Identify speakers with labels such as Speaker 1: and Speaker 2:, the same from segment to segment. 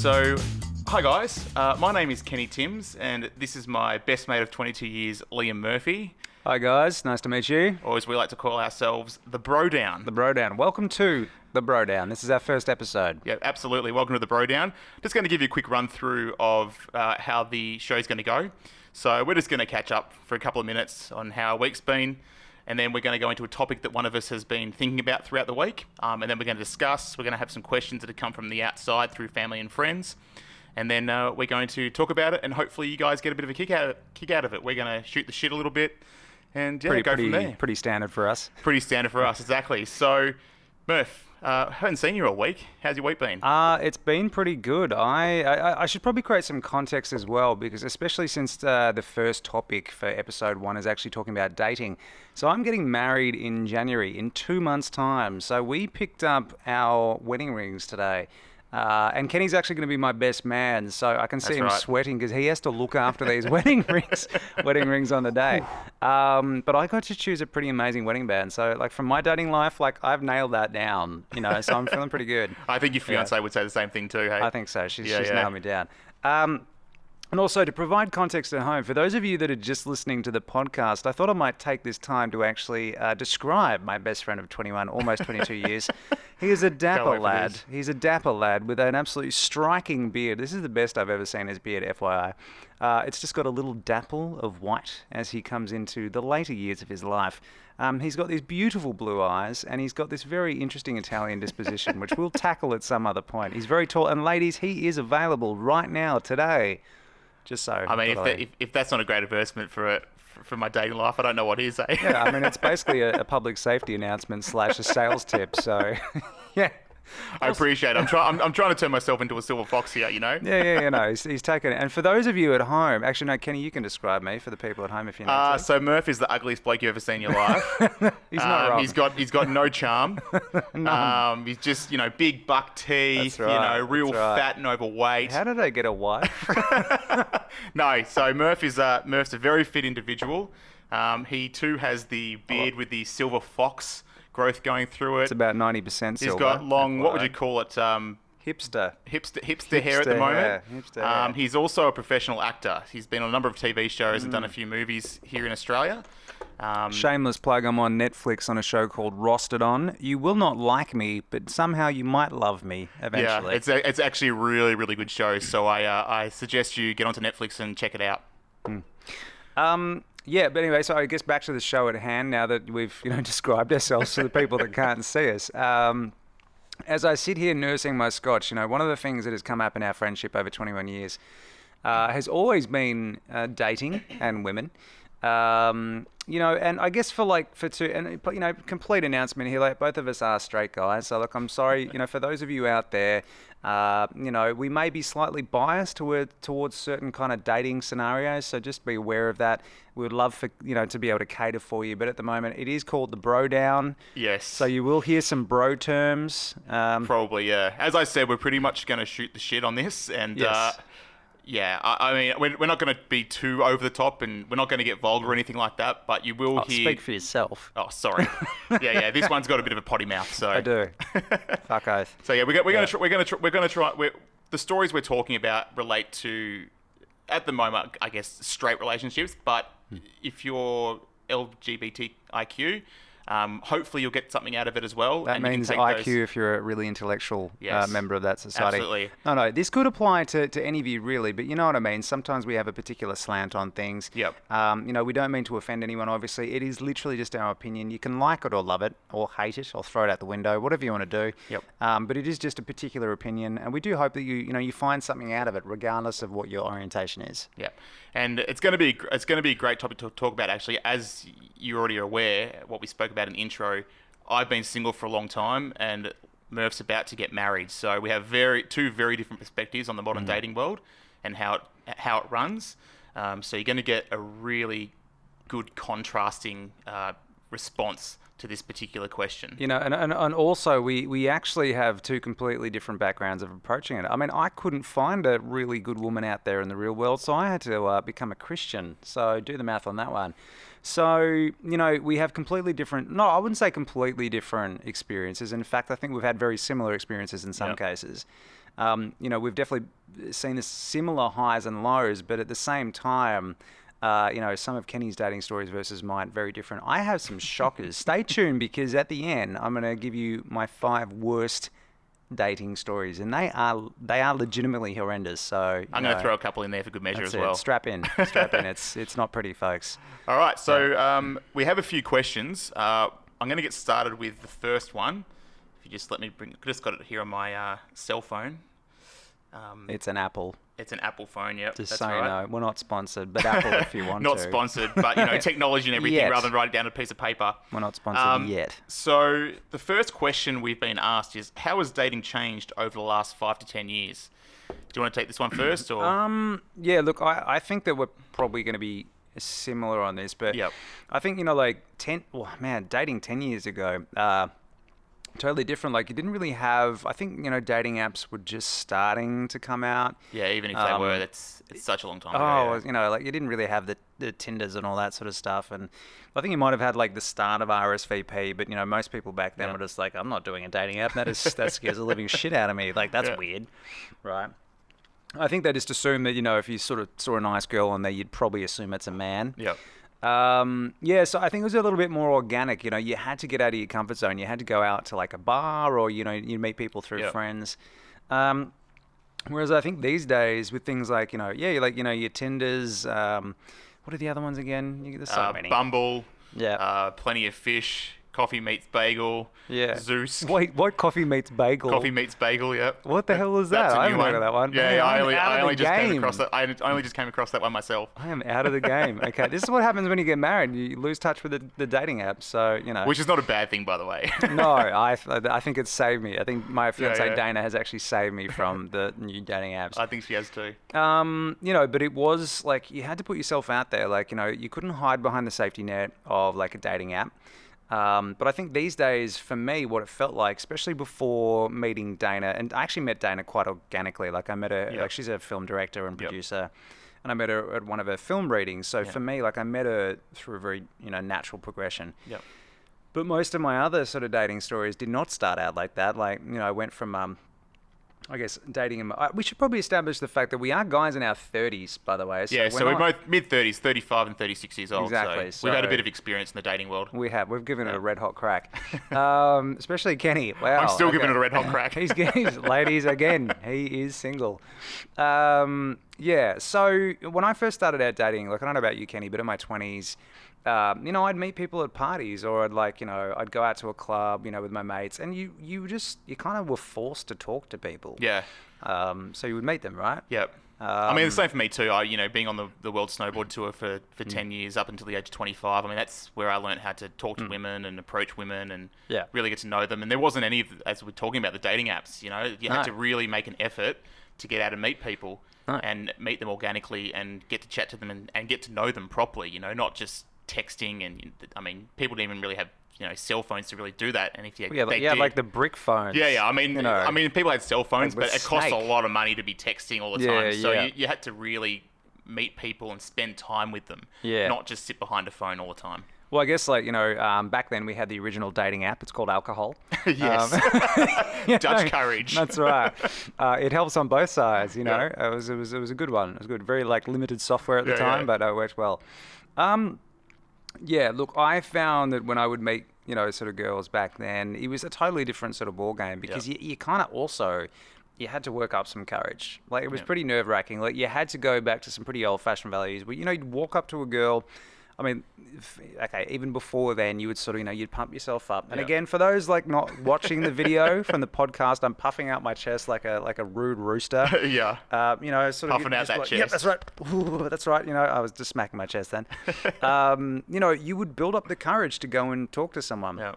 Speaker 1: So, hi guys, my name is Kenny Timms, and this is my best mate of 22 years, Liam Murphy,
Speaker 2: Hi guys, nice to meet you.
Speaker 1: or as we like to call ourselves, the Bro Down.
Speaker 2: The Bro Down. Welcome to the Bro Down. This is our first episode.
Speaker 1: Yeah, absolutely. Welcome to the Bro Down. Just going to give you a quick run through of how the show's going to go. So we're just going to catch up for a couple of minutes on how our week's been, and then we're going to go into a topic that one of us has been thinking about throughout the week, and then we're going to discuss. We're going to have some questions that have come from the outside through family and friends, and then we're going to talk about it, and hopefully you guys get a bit of a kick out of it. We're going to shoot the shit a little bit, and go from there.
Speaker 2: Pretty standard for us.
Speaker 1: Pretty standard for us, exactly. So, Murph, haven't seen you all week. How's your week been?
Speaker 2: It's been pretty good. I should probably create some context as well, because especially since the first topic for episode 1 is actually talking about dating. So I'm getting married in January, in 2 months' time. So we picked up our wedding rings today. And Kenny's actually going to be my best man, so I can see him
Speaker 1: right.
Speaker 2: sweating because he has to look after these wedding rings on the day. But I got to choose a pretty amazing wedding band. So, like, from my dating life, like, I've nailed that down, so I'm feeling pretty good.
Speaker 1: I think your fiance would say the same thing too, hey?
Speaker 2: I think so. She's nailed me down. And also, to provide context at home, for those of you that are just listening to the podcast, I thought I might take this time to actually describe my best friend of 21, almost 22 years. He is a dapper lad. He's a dapper lad with an absolutely striking beard. This is the best I've ever seen his beard, FYI. It's just got a little dapple of white as he comes into the later years of his life. He's got these beautiful blue eyes, and he's got this very interesting Italian disposition, which we'll tackle at some other point. He's very tall. And ladies, he is available right now, today. Just so.
Speaker 1: I mean, if that's not a great advertisement for my dating life, I don't know what is, eh?
Speaker 2: Yeah, I mean, it's basically a public safety announcement / a sales tip. So, yeah.
Speaker 1: I appreciate it. I'm trying to turn myself into a silver fox here,
Speaker 2: Yeah, no, he's taken it. And for those of you at home, actually, no, Kenny, you can describe me for the people at home if you need to.
Speaker 1: So Murph is the ugliest bloke you've ever seen in your life.
Speaker 2: He's not wrong.
Speaker 1: He's got no charm. He's just, big buck teeth,
Speaker 2: That's right,
Speaker 1: real
Speaker 2: that's right.
Speaker 1: fat and overweight.
Speaker 2: How did I get a wife?
Speaker 1: No, so Murph's a very fit individual. He too has the beard with the silver fox growth going through it.
Speaker 2: It's about 90% silver.
Speaker 1: He's got long, what would you call it?
Speaker 2: Hipster
Speaker 1: hair at the moment.
Speaker 2: Yeah, hipster hair.
Speaker 1: He's also a professional actor. He's been on a number of TV shows and done a few movies here in Australia.
Speaker 2: Shameless plug, I'm on Netflix on a show called Rostered On. You will not like me, but somehow you might love me eventually.
Speaker 1: Yeah, it's actually a really, really good show. So I suggest you get onto Netflix and check it out.
Speaker 2: Yeah, but anyway, so I guess back to the show at hand now that we've, described ourselves to the people that can't see us. As I sit here nursing my scotch, one of the things that has come up in our friendship over 21 years has always been dating and women. And I guess complete announcement here, like, both of us are straight guys. So, look, I'm sorry, for those of you out there, we may be slightly biased towards certain kind of dating scenarios. So just be aware of that. We would love for, to be able to cater for you. But at the moment, it is called the Bro Down.
Speaker 1: Yes.
Speaker 2: So you will hear some bro terms.
Speaker 1: Probably, yeah. As I said, we're pretty much going to shoot the shit on this. And,
Speaker 2: yes.
Speaker 1: yeah, I mean, we're not going to be too over the top, and we're not going to get vulgar or anything like that, but you will hear...
Speaker 2: Speak for yourself.
Speaker 1: Oh, sorry. Yeah, this one's got a bit of a potty mouth, so...
Speaker 2: I do. Fuck oath.
Speaker 1: So yeah, we're going to try... The stories we're talking about relate to, at the moment, I guess, straight relationships, but if you're LGBTIQ... hopefully you'll get something out of it as well.
Speaker 2: That means IQ if you're a really intellectual member of that society.
Speaker 1: Absolutely.
Speaker 2: No, this could apply to any of you really, but you know what I mean. Sometimes we have a particular slant on things.
Speaker 1: Yep.
Speaker 2: We don't mean to offend anyone, obviously. It is literally just our opinion. You can like it or love it or hate it or throw it out the window, whatever you want to do.
Speaker 1: Yep.
Speaker 2: But it is just a particular opinion, and we do hope that you find something out of it regardless of what your orientation is.
Speaker 1: Yeah. And it's going to be a great topic to talk about, actually. As you already are aware, what we spoke about in the intro, I've been single for a long time, and Murph's about to get married. So we have two very different perspectives on the modern dating world and how it runs. So you're going to get a really good contrasting response to this particular question.
Speaker 2: And also we actually have two completely different backgrounds of approaching it. I mean, I couldn't find a really good woman out there in the real world, so I had to become a Christian. So do the math on that one. So, we have completely different, no, I wouldn't say completely different experiences. In fact, I think we've had very similar experiences in some cases. We've definitely seen this similar highs and lows, but at the same time, some of Kenny's dating stories versus mine, very different. I have some shockers. Stay tuned, because at the end, I'm going to give you my 5 worst dating stories, and they are legitimately horrendous. So
Speaker 1: I'm going to throw a couple in there for good measure as well.
Speaker 2: Strap in. It's not pretty, folks.
Speaker 1: All right, so we have a few questions. I'm going to get started with the first one. If you just let me just got it here on my cell phone.
Speaker 2: It's an Apple.
Speaker 1: It's an Apple phone, yep.
Speaker 2: Just
Speaker 1: that's
Speaker 2: so you
Speaker 1: right.
Speaker 2: know, we're not sponsored, but Apple if you want
Speaker 1: Not
Speaker 2: to.
Speaker 1: sponsored, but technology and everything
Speaker 2: Yet.
Speaker 1: rather than write it down on a piece of paper.
Speaker 2: We're not sponsored yet.
Speaker 1: So the first question we've been asked is, how has dating changed over the last 5 to 10 years? Do you want to take this one first? Or?
Speaker 2: Yeah, look, I think that we're probably going to be similar on this, but
Speaker 1: Yep.
Speaker 2: I think, dating 10 years ago, totally different. Like, you didn't really have, I think, dating apps were just starting to come out.
Speaker 1: Yeah, even if they were, it's such a long time ago.
Speaker 2: Oh, you didn't really have the Tinders and all that sort of stuff. And I think you might have had like the start of RSVP, but most people back then were just like, I'm not doing a dating app. That scares the living shit out of me. Like, that's weird. Right. I think they just assume that, if you sort of saw a nice girl on there, you'd probably assume it's a man.
Speaker 1: Yep.
Speaker 2: So I think it was a little bit more organic. You had to get out of your comfort zone. You had to go out to like a bar, or, you meet people through friends. Whereas I think these days with things like, your Tinders, what are the other ones again? There's so many.
Speaker 1: Bumble.
Speaker 2: Yeah.
Speaker 1: Plenty of Fish. Coffee Meets Bagel.
Speaker 2: Yeah.
Speaker 1: Zeus.
Speaker 2: Wait, what? Coffee Meets Bagel?
Speaker 1: Coffee Meets Bagel, yep.
Speaker 2: What the hell is that?
Speaker 1: That's a
Speaker 2: I
Speaker 1: new
Speaker 2: haven't heard of that one.
Speaker 1: Yeah,
Speaker 2: Man,
Speaker 1: I only just came
Speaker 2: game.
Speaker 1: across that. I only just came across that one myself.
Speaker 2: I am out of the game. Okay, this is what happens when you get married. You lose touch with the dating apps. So
Speaker 1: Which is not a bad thing, by the way.
Speaker 2: No, I think it's saved me. I think my fiancée
Speaker 1: yeah.
Speaker 2: Dana has actually saved me from the new dating apps.
Speaker 1: I think she has too.
Speaker 2: But it was like you had to put yourself out there. Like, you couldn't hide behind the safety net of like a dating app. But I think these days, for me, what it felt like, especially before meeting Dana, and I actually met Dana quite organically. Like, I met her, like, she's a film director and producer, and I met her at one of her film readings. So for me, like, I met her through a very, natural progression.
Speaker 1: Yep.
Speaker 2: But most of my other sort of dating stories did not start out like that. Like, I went from, I guess, dating him. We should probably establish the fact that we are guys in our 30s, by the way.
Speaker 1: So we're both mid-30s, 35 and 36 years old.
Speaker 2: Exactly.
Speaker 1: So we've had a bit of experience in the dating world.
Speaker 2: We've given it a red hot crack. Especially Kenny. Wow.
Speaker 1: I'm still giving it a red hot crack.
Speaker 2: He's ladies, again, he is single. So when I first started out dating, like, I don't know about you, Kenny, but in my 20s, I'd meet people at parties, or I'd go out to a club, with my mates, and you kind of were forced to talk to people.
Speaker 1: Yeah.
Speaker 2: So you would meet them, right?
Speaker 1: Yep. I mean, the same for me too. Being on the World Snowboard Tour for 10 years up until the age of 25, I mean, that's where I learned how to talk to women and approach women and really get to know them. And there wasn't any, as we're talking about the dating apps, you had to really make an effort to get out and meet people and meet them organically and get to chat to them and get to know them properly, not just texting. And I mean, people didn't even really have cell phones to really do that. And if
Speaker 2: like the brick phones.
Speaker 1: Yeah. I mean, people had cell phones,
Speaker 2: like
Speaker 1: but it cost a lot of money to be texting all the time. So you had to really meet people and spend time with them, not just sit behind a phone all the time.
Speaker 2: Well, I guess back then we had the original dating app. It's called Alcohol.
Speaker 1: Yes. Dutch courage.
Speaker 2: That's right. It helps on both sides. It was a good one. It was good. Very limited software at the time, but it worked well. Look, I found that when I would meet, sort of girls back then, it was a totally different sort of ball game because you kind of also, you had to work up some courage. Like, it was pretty nerve-wracking. Like, you had to go back to some pretty old-fashioned values where, you'd walk up to a girl. I mean, even before then, you would sort of, you'd pump yourself up. And again, for those not watching the video from the podcast, I'm puffing out my chest like a rude rooster.
Speaker 1: Yeah.
Speaker 2: Sort of
Speaker 1: puffing out that chest.
Speaker 2: Yep, that's right. Ooh, that's right. I was just smacking my chest then. You would build up the courage to go and talk to someone.
Speaker 1: Yeah.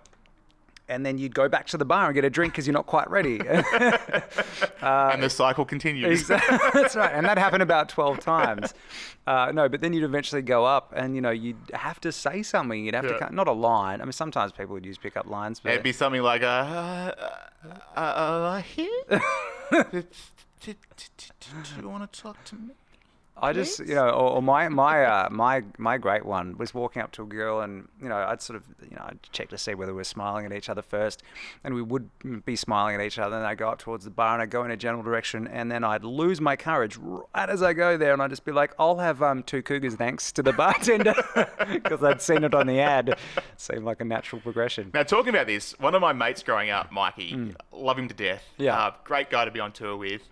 Speaker 2: And then you'd go back to the bar and get a drink because you're not quite ready.
Speaker 1: And the cycle continues.
Speaker 2: That's right. And that happened about 12 times. But then you'd eventually go up and, you'd have to say something. You'd have to, not a line. I mean, sometimes people would use pickup lines. But
Speaker 1: it'd be something like, do you want to talk to me?
Speaker 2: I just,
Speaker 1: please?
Speaker 2: or my great one was walking up to a girl, and I'd sort of, I'd check to see whether we're smiling at each other first, and we would be smiling at each other. And I'd go up towards the bar, and I'd go in a general direction, and then I'd lose my courage right as I go there, and I'd just be like, "I'll have 2 cougars, thanks," to the bartender, because I'd seen it on the ad. It seemed like a natural progression.
Speaker 1: Now, talking about this, one of my mates growing up, Mikey, love him to death.
Speaker 2: Yeah.
Speaker 1: Great guy to be on tour with.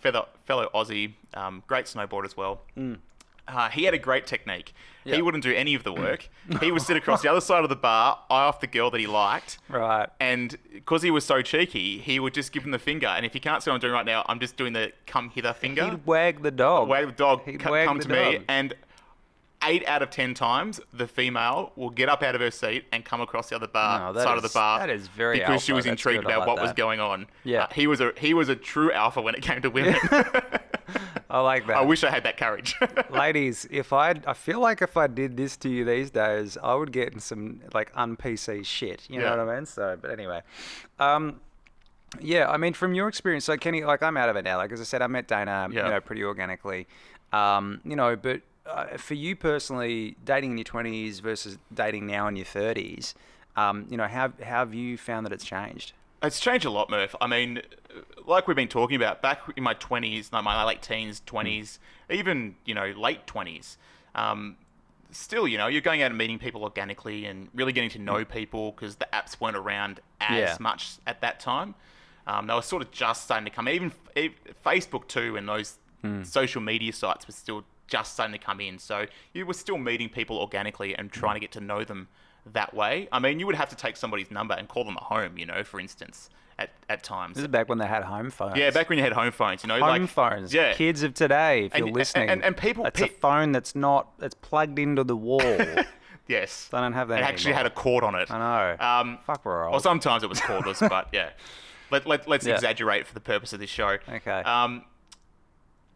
Speaker 1: Fellow Aussie, great snowboarder as well. He had a great technique.
Speaker 2: Yeah.
Speaker 1: He wouldn't do any of the work. He would sit across the other side of the bar, eye off the girl that he liked.
Speaker 2: Right.
Speaker 1: And because he was so cheeky, he would just give him the finger. And if you can't see what I'm doing right now, I'm just doing the come hither finger.
Speaker 2: He'd wag the dog.
Speaker 1: Wag the dog,
Speaker 2: He'd wag
Speaker 1: come
Speaker 2: the
Speaker 1: to me.
Speaker 2: dog.
Speaker 1: And 8 out of 10 times, the female will get up out of her seat and come across the other bar
Speaker 2: No, that
Speaker 1: side of the
Speaker 2: is-
Speaker 1: bar.
Speaker 2: that is very
Speaker 1: because she
Speaker 2: alpha.
Speaker 1: was
Speaker 2: That's
Speaker 1: intrigued
Speaker 2: good. I
Speaker 1: about
Speaker 2: like
Speaker 1: what was
Speaker 2: that.
Speaker 1: going on.
Speaker 2: Yeah.
Speaker 1: He was a true alpha when it came to women.
Speaker 2: I like that.
Speaker 1: I wish I had that courage.
Speaker 2: Ladies, I feel like if I did this to you these days, I would get in some like un-PC shit. You know
Speaker 1: Yeah.
Speaker 2: what I mean? So, but anyway, yeah. I mean, from your experience, so Kenny, like I'm out of it now. Like as I said, I met Dana,
Speaker 1: Yeah.
Speaker 2: pretty organically. But for you personally, dating in your 20s versus dating now in your 30s, how have you found that it's changed?
Speaker 1: It's changed a lot, Murph. I mean, like we've been talking about, back in my 20s, no, my late teens, 20s, even, late 20s, still, you're going out and meeting people organically and really getting to know people because the apps weren't around as
Speaker 2: Yeah.
Speaker 1: much at that time. They were sort of just starting to come. Even Facebook too, and those social media sites were still just starting to come in. So you were still meeting people organically and trying to get to know them that way. I mean, you would have to take somebody's number and call them at home, for instance, at times.
Speaker 2: This is back when they had home phones.
Speaker 1: Yeah, back when you had home phones,
Speaker 2: Home phones.
Speaker 1: Yeah.
Speaker 2: Kids of today, if you're
Speaker 1: And-
Speaker 2: listening.
Speaker 1: and people-
Speaker 2: It's a phone that's plugged into the wall.
Speaker 1: Yes.
Speaker 2: They don't have that
Speaker 1: It actually
Speaker 2: anymore.
Speaker 1: had a cord on it.
Speaker 2: I know. Fuck, we're old.
Speaker 1: Well, sometimes it was cordless, but yeah. Let's
Speaker 2: Yeah.
Speaker 1: exaggerate for the purpose of this show.
Speaker 2: Okay.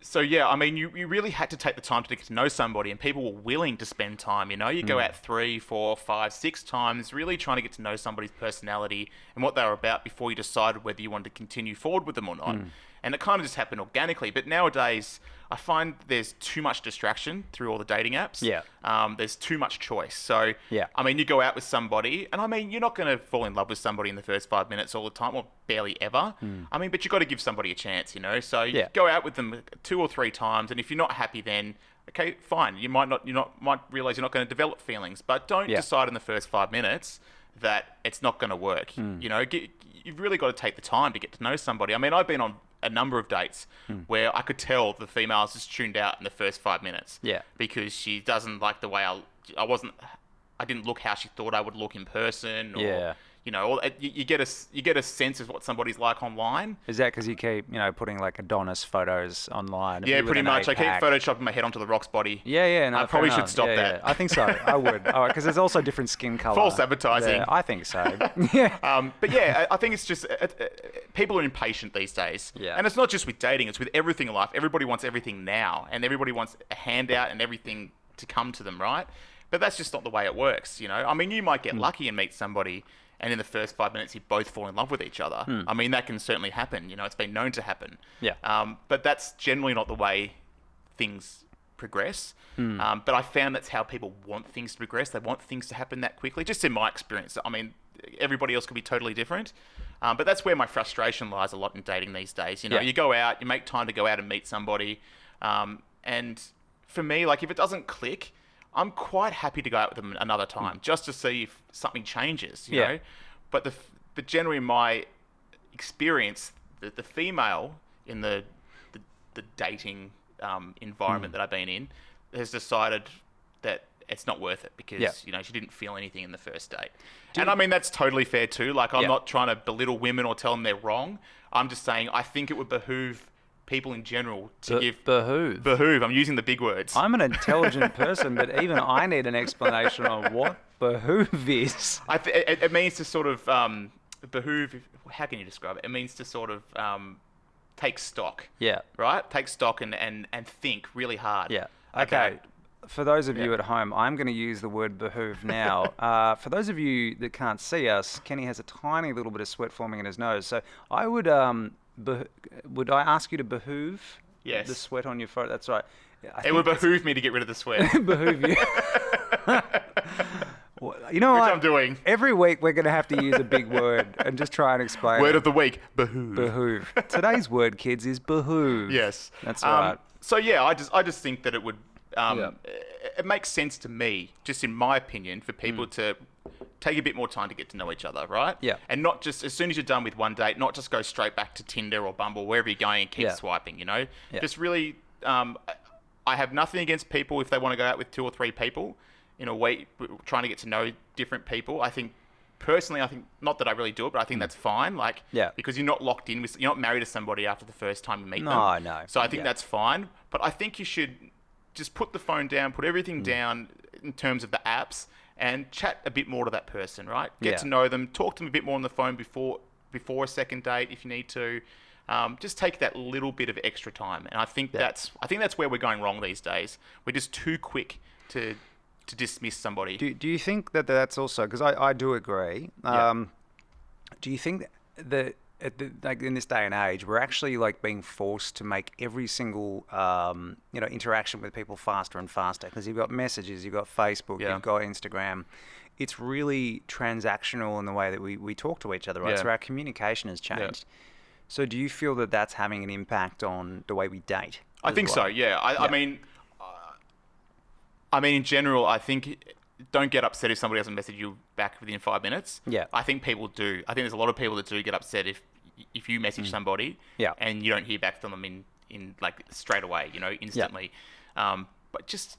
Speaker 1: So yeah, I mean, you really had to take the time to get to know somebody, and people were willing to spend time. You go out 3, 4, 5, 6 times, really trying to get to know somebody's personality and what they were about before you decided whether you wanted to continue forward with them or not. And it kind of just happened organically. But nowadays, I find there's too much distraction through all the dating apps.
Speaker 2: Yeah.
Speaker 1: There's too much choice. So
Speaker 2: Yeah.
Speaker 1: I mean, you go out with somebody, and I mean, you're not going to fall in love with somebody in the first 5 minutes all the time, or barely ever. I mean, but you got to give somebody a chance, So you
Speaker 2: Yeah.
Speaker 1: go out with them 2 or 3 times, and if you're not happy, then okay, fine. You might realize you're not going to develop feelings, but don't
Speaker 2: Yeah.
Speaker 1: decide in the first 5 minutes that it's not going to work. You've really got to take the time to get to know somebody. I mean, I've been on a number of dates where I could tell the female's just tuned out in the first 5 minutes.
Speaker 2: Yeah.
Speaker 1: Because she doesn't like the way I didn't look how she thought I would look in person. Or,
Speaker 2: Yeah.
Speaker 1: you get a sense of what somebody's like online.
Speaker 2: Is that because you keep, putting like Adonis photos online? of
Speaker 1: Yeah,
Speaker 2: you with
Speaker 1: pretty
Speaker 2: an
Speaker 1: much. I keep
Speaker 2: eight-pack?
Speaker 1: photoshopping my head onto the Rock's body.
Speaker 2: Yeah. No,
Speaker 1: I
Speaker 2: fair
Speaker 1: probably should
Speaker 2: enough.
Speaker 1: stop
Speaker 2: Yeah,
Speaker 1: that.
Speaker 2: yeah. I think so. I would. Because there's also different skin color.
Speaker 1: False advertising.
Speaker 2: Yeah, I think so. Yeah.
Speaker 1: But yeah, I think it's just people are impatient these days.
Speaker 2: Yeah.
Speaker 1: And it's not just with dating; it's with everything in life. Everybody wants everything now, and everybody wants a handout and everything to come to them, right? But that's just not the way it works, I mean, you might get lucky and meet somebody, and in the first 5 minutes, you both fall in love with each other. I mean, that can certainly happen. It's been known to happen.
Speaker 2: Yeah.
Speaker 1: But that's generally not the way things progress. But I found that's how people want things to progress. They want things to happen that quickly. Just in my experience, I mean, everybody else could be totally different. But that's where my frustration lies a lot in dating these days.
Speaker 2: Yeah.
Speaker 1: You go out, you make time to go out and meet somebody. And for me, like if it doesn't click, I'm quite happy to go out with them another time just to see if something changes, you
Speaker 2: Yeah.
Speaker 1: know. But generally in my experience, the female in the dating environment that I've been in has decided that it's not worth it because
Speaker 2: Yeah.
Speaker 1: she didn't feel anything in the first date. And I mean that's totally fair too. Like I'm
Speaker 2: Yeah.
Speaker 1: not trying to belittle women or tell them they're wrong. I'm just saying I think it would behoove people in general to give
Speaker 2: Behoove.
Speaker 1: I'm using the big words.
Speaker 2: I'm an intelligent person, but even I need an explanation on what behoove is.
Speaker 1: It means to sort of behoove. How can you describe it? It means to sort of take stock.
Speaker 2: Yeah.
Speaker 1: Right. Take stock and think really hard.
Speaker 2: Yeah. Okay. For those of you at home, I'm going to use the word behoove now. For those of you that can't see us, Kenny has a tiny little bit of sweat forming in his nose. So would I ask you to behoove
Speaker 1: Yes.
Speaker 2: the sweat on your forehead? That's right.
Speaker 1: It would behoove me to get rid of the swear.
Speaker 2: behoove you. Well, you know
Speaker 1: Which
Speaker 2: what?
Speaker 1: I'm doing.
Speaker 2: Every week we're going to have to use a big word and just try and explain
Speaker 1: Word
Speaker 2: it.
Speaker 1: of the week, behoove.
Speaker 2: Behoove. Today's word, kids, is behoove.
Speaker 1: Yes.
Speaker 2: That's right.
Speaker 1: So yeah, I just think that it would
Speaker 2: Yeah.
Speaker 1: it makes sense to me, just in my opinion, for people to take a bit more time to get to know each other, right?
Speaker 2: Yeah.
Speaker 1: And not just as soon as you're done with one date, not just go straight back to Tinder or Bumble, wherever you're going, and keep
Speaker 2: Yeah.
Speaker 1: swiping. You know,
Speaker 2: Yeah.
Speaker 1: just really. I have nothing against people if they want to go out with 2 or 3 people in a week, trying to get to know different people. I think personally, not that I really do it, but I think that's fine. Like,
Speaker 2: Yeah.
Speaker 1: because you're not locked in with, you're not married to somebody after the first time you meet them.
Speaker 2: No.
Speaker 1: So I think
Speaker 2: Yeah.
Speaker 1: that's fine. But I think you should just put the phone down, put
Speaker 2: Mm.
Speaker 1: everything down in terms of the apps, and chat a bit more to that person, right? Get
Speaker 2: Yeah.
Speaker 1: to know them, talk to them a bit more on the phone before a second date if you need to. Just take that little bit of extra time, and I think that's where we're going wrong these days. We're just too quick to dismiss somebody.
Speaker 2: Do you think that that's also, because I do agree,
Speaker 1: Yeah.
Speaker 2: do you think that like in this day and age, we're actually like being forced to make every single interaction with people faster and faster? Because you've got messages, you've got Facebook,
Speaker 1: Yeah.
Speaker 2: you've got Instagram. It's really transactional in the way that we talk to each other, right?
Speaker 1: Yeah.
Speaker 2: So our communication has changed. So do you feel that that's having an impact on the way we date?
Speaker 1: I
Speaker 2: as
Speaker 1: think
Speaker 2: well?
Speaker 1: so. Yeah. I mean, in general, I think don't get upset if somebody doesn't message you back within 5 minutes.
Speaker 2: Yeah.
Speaker 1: I think people do. I think there's a lot of people that do get upset if you message somebody
Speaker 2: Yeah.
Speaker 1: and you don't hear back from them in like straight away, instantly. But just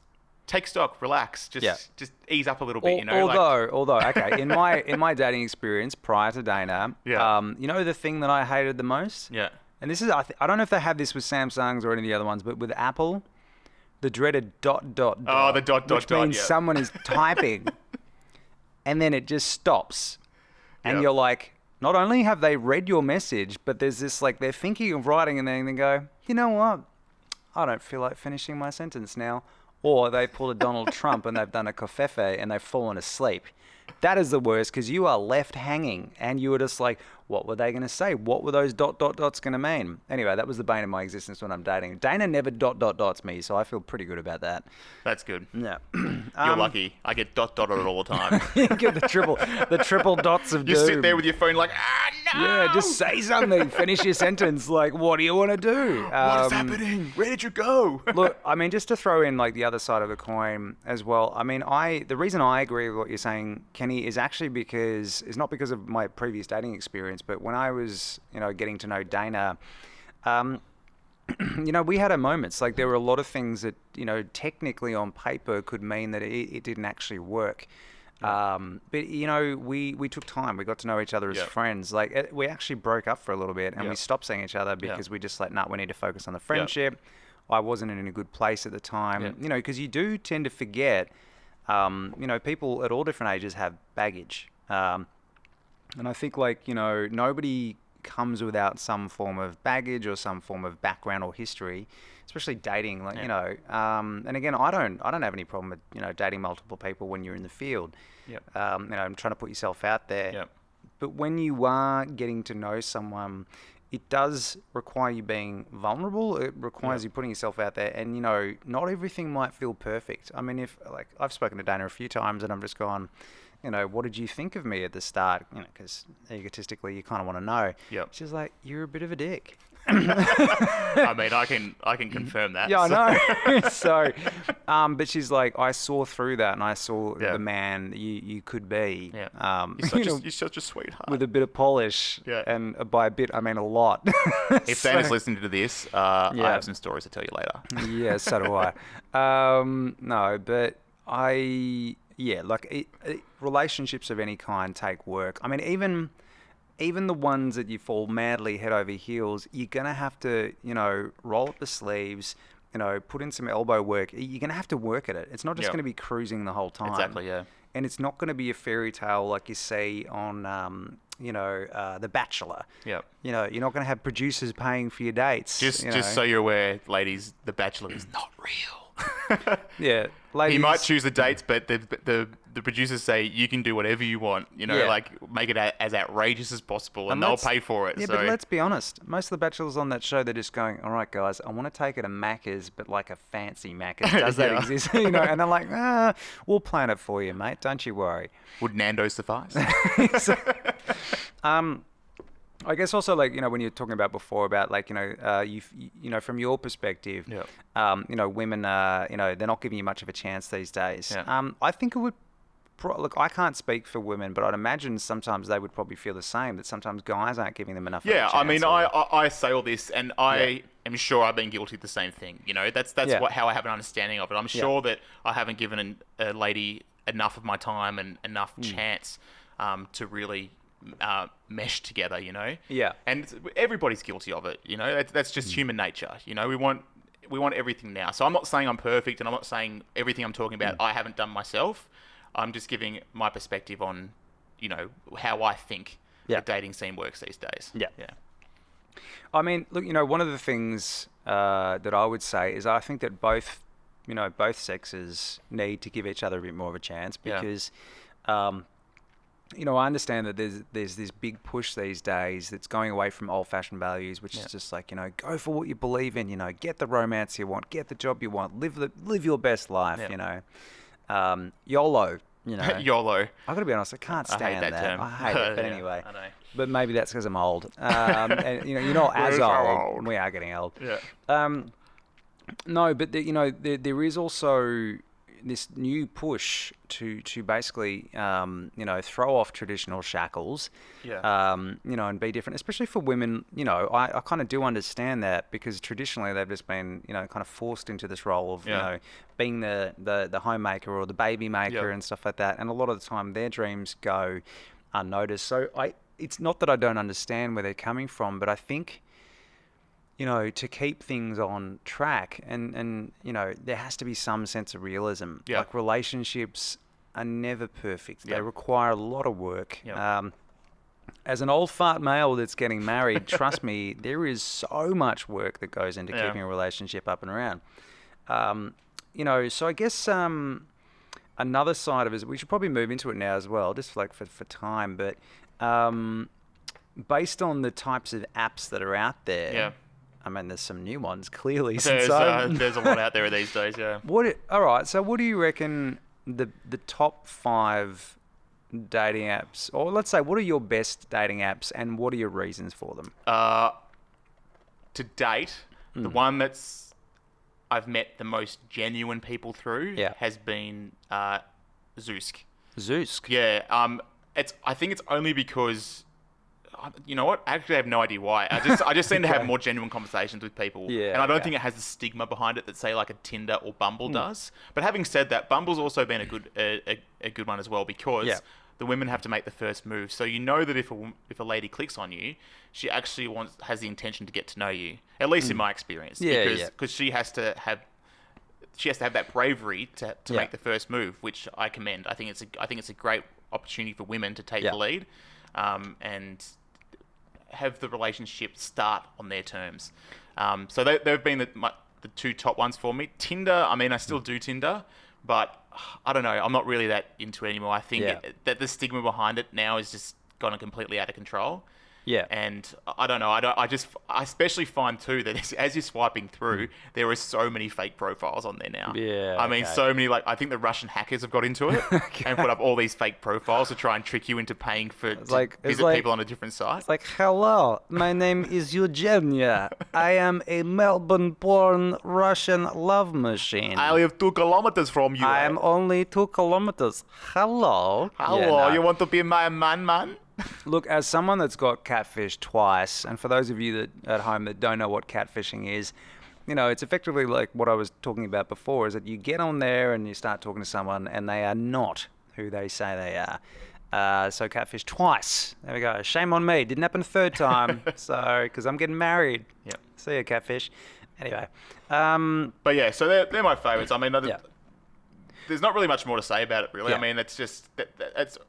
Speaker 1: take stock, relax, just ease up a little bit,
Speaker 2: Although, okay, in my dating experience prior to Dana,
Speaker 1: Yeah.
Speaker 2: The thing that I hated the most,
Speaker 1: Yeah.
Speaker 2: and this is I don't know if they have this with Samsungs or any of the other ones, but with Apple, the dreaded dot dot
Speaker 1: Oh,
Speaker 2: dot,
Speaker 1: the dot, dot,
Speaker 2: which
Speaker 1: dot,
Speaker 2: means
Speaker 1: yeah.
Speaker 2: someone is typing, and then it just stops, and
Speaker 1: Yep.
Speaker 2: you're like, not only have they read your message, but there's this like they're thinking of writing, and then they go, you know what, I don't feel like finishing my sentence now. Or they pull a Donald Trump and they've done a covfefe and they've fallen asleep. That is the worst because you are left hanging and you were just like, what were they going to say? What were those dot dot dots going to mean? Anyway, that was the bane of my existence when I'm dating. Dana never dot dot dots me, so I feel pretty good about that.
Speaker 1: That's good.
Speaker 2: Yeah.
Speaker 1: You're lucky. I get dot dotted all the time.
Speaker 2: You get the triple dots of
Speaker 1: You
Speaker 2: doom.
Speaker 1: sit there with your phone like, no!
Speaker 2: Yeah, just say something. Finish your sentence. Like, what do you want to do?
Speaker 1: What is happening? Where did you go?
Speaker 2: Look, I mean, just to throw in like the other side of the coin as well. I mean, the reason I agree with what you're saying, Kenny, is actually because it's not because of my previous dating experience, but when I was, getting to know Dana, we had our moments. Like there were a lot of things that, technically on paper could mean that it didn't actually work. But we took time. We got to know each other as friends. Like we actually broke up for a little bit, and we stopped seeing each other because we just like, we need to focus on the friendship. I wasn't in a good place at the time, because you do tend to forget. People at all different ages have baggage, and I think nobody comes without some form of baggage or some form of background or history. Especially dating, and again, I don't have any problem with dating multiple people when you're in the field. I'm trying to put yourself out there. But when you are getting to know someone, it does require you being vulnerable. It requires you putting yourself out there, and not everything might feel perfect. I mean, if I've spoken to Dana a few times, and I'm just gone, what did you think of me at the start? Because egotistically, you kind of want to know. She's like, you're a bit of a dick.
Speaker 1: I mean, I can confirm that.
Speaker 2: Yeah, I know. So, but she's like, I saw through that, and I saw the man that you could be.
Speaker 1: You're such a sweetheart.
Speaker 2: With a bit of polish, and by a bit, I mean a lot.
Speaker 1: If Dana's listening to this, I have some stories to tell you later.
Speaker 2: Yeah, so do I. No, but relationships of any kind take work. I mean, even the ones that you fall madly head over heels, you're going to have to, roll up the sleeves, put in some elbow work. You're going to have to work at it. It's not just going to be cruising the whole time.
Speaker 1: Exactly, yeah.
Speaker 2: And it's not going to be a fairy tale like you see on, The Bachelor.
Speaker 1: Yeah.
Speaker 2: You're not going to have producers paying for your dates.
Speaker 1: Just so you're aware, ladies, The Bachelor is not real.
Speaker 2: Yeah, ladies.
Speaker 1: He might choose the dates, but the producers say you can do whatever you want. You know,
Speaker 2: Yeah.
Speaker 1: like make it as outrageous as possible, and
Speaker 2: And
Speaker 1: they'll
Speaker 2: let's-
Speaker 1: pay for it.
Speaker 2: Yeah,
Speaker 1: so
Speaker 2: but let's be honest. Most of the bachelors on that show, they're just going, "All right, guys, I want to take it to Macca's, but like a fancy Macca's. Does that
Speaker 1: Yeah.
Speaker 2: exist?" And they're like, "We'll plan it for you, mate. Don't you worry."
Speaker 1: would Nando's suffice?
Speaker 2: So, I guess also when you're talking about before about from your perspective,
Speaker 1: Yeah.
Speaker 2: women they're not giving you much of a chance these days.
Speaker 1: Yeah.
Speaker 2: I think it would. Look, I can't speak for women, but I'd imagine sometimes they would probably feel the same. That sometimes guys aren't giving them enough.
Speaker 1: Yeah,
Speaker 2: of a
Speaker 1: I mean,
Speaker 2: chance,
Speaker 1: I say all this, and I am sure I've been guilty of the same thing. You know, that's
Speaker 2: Yeah.
Speaker 1: how I have an understanding of it. I'm sure that I haven't given a lady enough of my time and enough chance to really mesh together. You know.
Speaker 2: Yeah.
Speaker 1: And everybody's guilty of it. You know, that's just human nature. You know, we want everything now. So I'm not saying I'm perfect, and I'm not saying everything I'm talking about I haven't done myself. I'm just giving my perspective on, how I think
Speaker 2: Yeah.
Speaker 1: the dating scene works these days.
Speaker 2: Yeah.
Speaker 1: Yeah.
Speaker 2: I mean, look, one of the things that I would say is I think that both sexes need to give each other a bit more of a chance
Speaker 1: Yeah.
Speaker 2: because, I understand that there's this big push these days that's going away from old-fashioned values, which is just like, go for what you believe in, get the romance you want, get the job you want, live your best life,
Speaker 1: Yeah.
Speaker 2: YOLO,
Speaker 1: YOLO.
Speaker 2: I got to be honest, I can't
Speaker 1: I
Speaker 2: stand
Speaker 1: hate that term.
Speaker 2: I hate it, but
Speaker 1: Yeah,
Speaker 2: anyway.
Speaker 1: I know.
Speaker 2: But maybe that's because I'm old. And you're not as
Speaker 1: We're so
Speaker 2: old.
Speaker 1: old.
Speaker 2: We are getting old.
Speaker 1: Yeah.
Speaker 2: No, but there is also this new push to basically throw off traditional shackles.
Speaker 1: Yeah.
Speaker 2: And be different, especially for women. I kind of do understand that because traditionally they've just been kind of forced into this role of being the homemaker or the baby maker
Speaker 1: Yeah.
Speaker 2: and stuff like that. And a lot of the time their dreams go unnoticed. So it's not that I don't understand where they're coming from, but I think, to keep things on track and there has to be some sense of realism.
Speaker 1: Yeah.
Speaker 2: Like relationships are never perfect.
Speaker 1: Yeah.
Speaker 2: They require a lot of work.
Speaker 1: Yeah.
Speaker 2: As an old fart male that's getting married, trust me, there is so much work that goes into
Speaker 1: Yeah.
Speaker 2: keeping a relationship up and around. So I guess another side of it is we should probably move into it now as well, just like for time. But based on the types of apps that are out there,
Speaker 1: Yeah.
Speaker 2: I mean, there's some new ones clearly.
Speaker 1: There's a lot out there these days. Yeah.
Speaker 2: All right. So what do you reckon the top 5 dating apps, or let's say, what are your best dating apps and what are your reasons for them?
Speaker 1: To date, the one that's I've met the most genuine people through has been Zoosk.
Speaker 2: Zoosk.
Speaker 1: Yeah. I think it's only because, you know what? I actually have no idea why. I just seem to have more genuine conversations with people.
Speaker 2: Yeah,
Speaker 1: And I don't
Speaker 2: okay.
Speaker 1: think it has the stigma behind it that say like a Tinder or Bumble does. But having said that, Bumble's also been a good one as well because the women have to make the first move. So you know that if a lady clicks on you, she actually has the intention to get to know you. At least in my experience.
Speaker 2: Yeah,
Speaker 1: Because she has to have that bravery to make the first move, which I commend. I think it's a great opportunity for women to take the lead, and have the relationship start on their terms. So they've been the 2 top ones for me. Tinder, I mean, I still do Tinder, but I don't know. I'm not really that into it anymore. I think that the stigma behind it now is just gone completely out of control.
Speaker 2: Yeah.
Speaker 1: And I don't know. I especially find too that as you're swiping through, there are so many fake profiles on there now.
Speaker 2: Yeah,
Speaker 1: I mean,
Speaker 2: okay.
Speaker 1: so many. Like I think the Russian hackers have got into it and put up all these fake profiles to try and trick you into paying to visit people on a different site.
Speaker 2: It's like, hello, my name is Eugenia. I am a Melbourne-born Russian love machine.
Speaker 1: I live 2 kilometers from you.
Speaker 2: I am only 2 kilometers. Hello.
Speaker 1: Hello,
Speaker 2: Yeah, no.
Speaker 1: you want to be my man?
Speaker 2: Look, as someone that's got catfished twice, and for those of you that at home that don't know what catfishing is, it's effectively like what I was talking about before, is that you get on there and you start talking to someone and they are not who they say they are. So catfish twice. There we go. Shame on me. Didn't happen a third time. So, because I'm getting married.
Speaker 1: Yep.
Speaker 2: See ya, catfish. Anyway.
Speaker 1: But yeah, so they're my favourites. I mean, there's not really much more to say about it, really.
Speaker 2: Yeah.
Speaker 1: I mean, it's just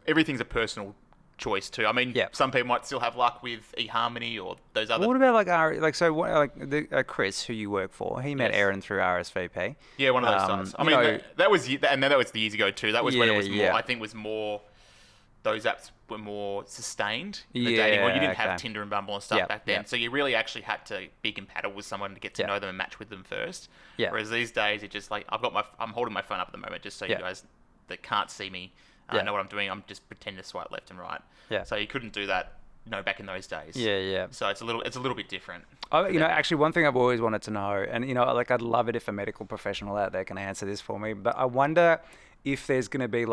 Speaker 1: everything's a personal choice too. I mean,
Speaker 2: Yeah.
Speaker 1: some people might still have luck with eHarmony or those other.
Speaker 2: Well, what about Chris, who you work for? He met
Speaker 1: Yes.
Speaker 2: Erin through RSVP.
Speaker 1: Yeah, one of those sites. I
Speaker 2: you
Speaker 1: mean,
Speaker 2: know-
Speaker 1: that was the years ago too. That was when it was more.
Speaker 2: Yeah.
Speaker 1: I think was more. Those apps were more sustained in the dating world. You didn't have
Speaker 2: okay.
Speaker 1: Tinder and Bumble and stuff
Speaker 2: Yeah,
Speaker 1: back then,
Speaker 2: yeah.
Speaker 1: so you really actually had to be compatible with someone to get to
Speaker 2: Yeah.
Speaker 1: know them and match with them first.
Speaker 2: Yeah.
Speaker 1: Whereas these days, it's just like I'm holding my phone up at the moment just so
Speaker 2: Yeah.
Speaker 1: you guys that can't see me
Speaker 2: Yeah.
Speaker 1: know what I'm doing. I'm just pretending to swipe left and right.
Speaker 2: Yeah.
Speaker 1: So you couldn't do that, back in those days.
Speaker 2: Yeah.
Speaker 1: So it's a little bit different.
Speaker 2: Actually, one thing I've always wanted to know, and I'd love it if a medical professional out there can answer this for me, but I wonder if there's going to be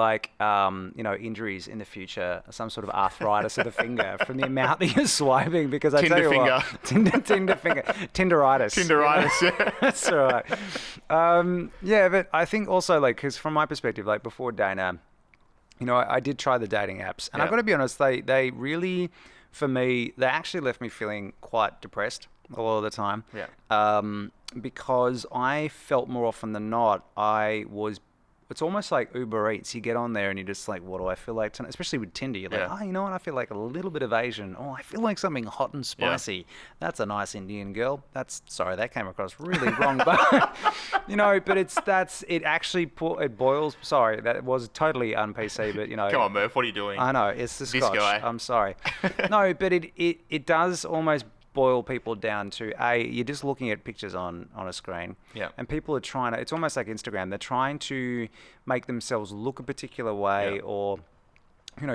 Speaker 2: injuries in the future, some sort of arthritis of the finger from the amount that you're swiping. Because I tell
Speaker 1: Tinder
Speaker 2: you what, Tinder finger, Tinderitis.
Speaker 1: Tinderitis, yeah.
Speaker 2: That's all right. But I think also because from my perspective, before Dana, I did try the dating apps, and I've
Speaker 1: Yeah.
Speaker 2: got to be honest, they really, for me, they actually left me feeling quite depressed a lot of the time.
Speaker 1: Yeah.
Speaker 2: Because I felt more often than not, it's almost like Uber Eats. You get on there and you're just like, what do I feel like tonight? Especially with Tinder. You're like,
Speaker 1: Yeah.
Speaker 2: oh, you know what? I feel like a little bit of Asian. Oh, I feel like something hot and spicy. That's a nice Indian girl. Sorry, that came across really wrong. But, but it actually it boils. Sorry, that was totally un-PC, but,
Speaker 1: Come on, Murph. What are you doing?
Speaker 2: I know, it's the
Speaker 1: This
Speaker 2: Scotch.
Speaker 1: guy.
Speaker 2: I'm sorry. No, but it does almost boil people down to you're just looking at pictures on a screen.
Speaker 1: Yeah.
Speaker 2: And people are trying to, it's almost like Instagram, they're trying to make themselves look a particular way,
Speaker 1: Yeah.
Speaker 2: or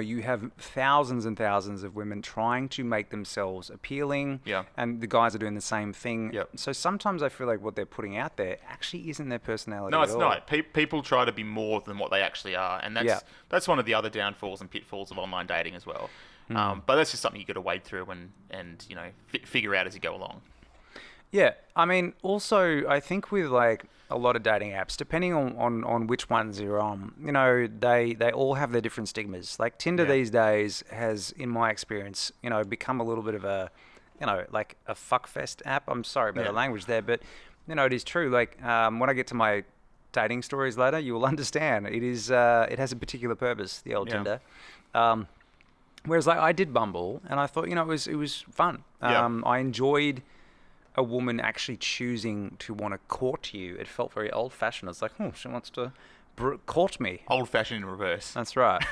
Speaker 2: you have thousands and thousands of women trying to make themselves appealing,
Speaker 1: Yeah.
Speaker 2: and the guys are doing the same thing.
Speaker 1: Yep.
Speaker 2: So sometimes I feel like what they're putting out there actually isn't their personality.
Speaker 1: No,
Speaker 2: at
Speaker 1: it's
Speaker 2: all.
Speaker 1: not. People try to be more than what they actually are, and that's one of the other downfalls and pitfalls of online dating as well. But that's just something you got to wade through and figure out as you go along.
Speaker 2: Yeah, I mean, also, I think with a lot of dating apps, depending on which ones you're on, they all have their different stigmas. Like Tinder these days has, in my experience, become a little bit of a, like a fuckfest app. I'm sorry about the language there, but it is true. When I get to my dating stories later, you will understand. It has a particular purpose, the old
Speaker 1: Yeah.
Speaker 2: Tinder. Whereas I did Bumble, and I thought it was fun. I enjoyed a woman actually choosing to want to court you. It felt very old-fashioned. It's like, she wants to court me.
Speaker 1: Old-fashioned in reverse.
Speaker 2: That's right.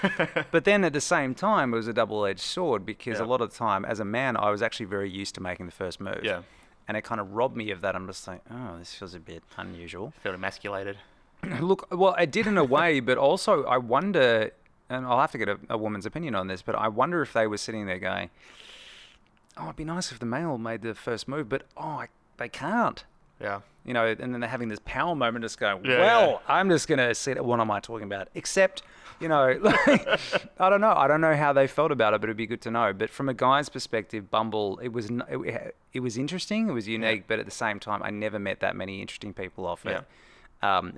Speaker 2: But then at the same time, it was a double-edged sword, because
Speaker 1: Yeah.
Speaker 2: a lot of the time, as a man, I was actually very used to making the first move.
Speaker 1: Yeah.
Speaker 2: And it kind of robbed me of that. I'm just like, oh, this feels a bit unusual.
Speaker 1: Felt emasculated.
Speaker 2: Look, well, it did in a way, but also I wonder, and I'll have to get a woman's opinion on this, but I wonder if they were sitting there going, oh, it'd be nice if the male made the first move, but they can't.
Speaker 1: Yeah.
Speaker 2: And then they're having this power moment, just going,
Speaker 1: Yeah.
Speaker 2: I'm just going to sit, what am I talking about? Except, I don't know. I don't know how they felt about it, but it'd be good to know. But from a guy's perspective, Bumble, it was interesting, it was unique, but at the same time, I never met that many interesting people off it.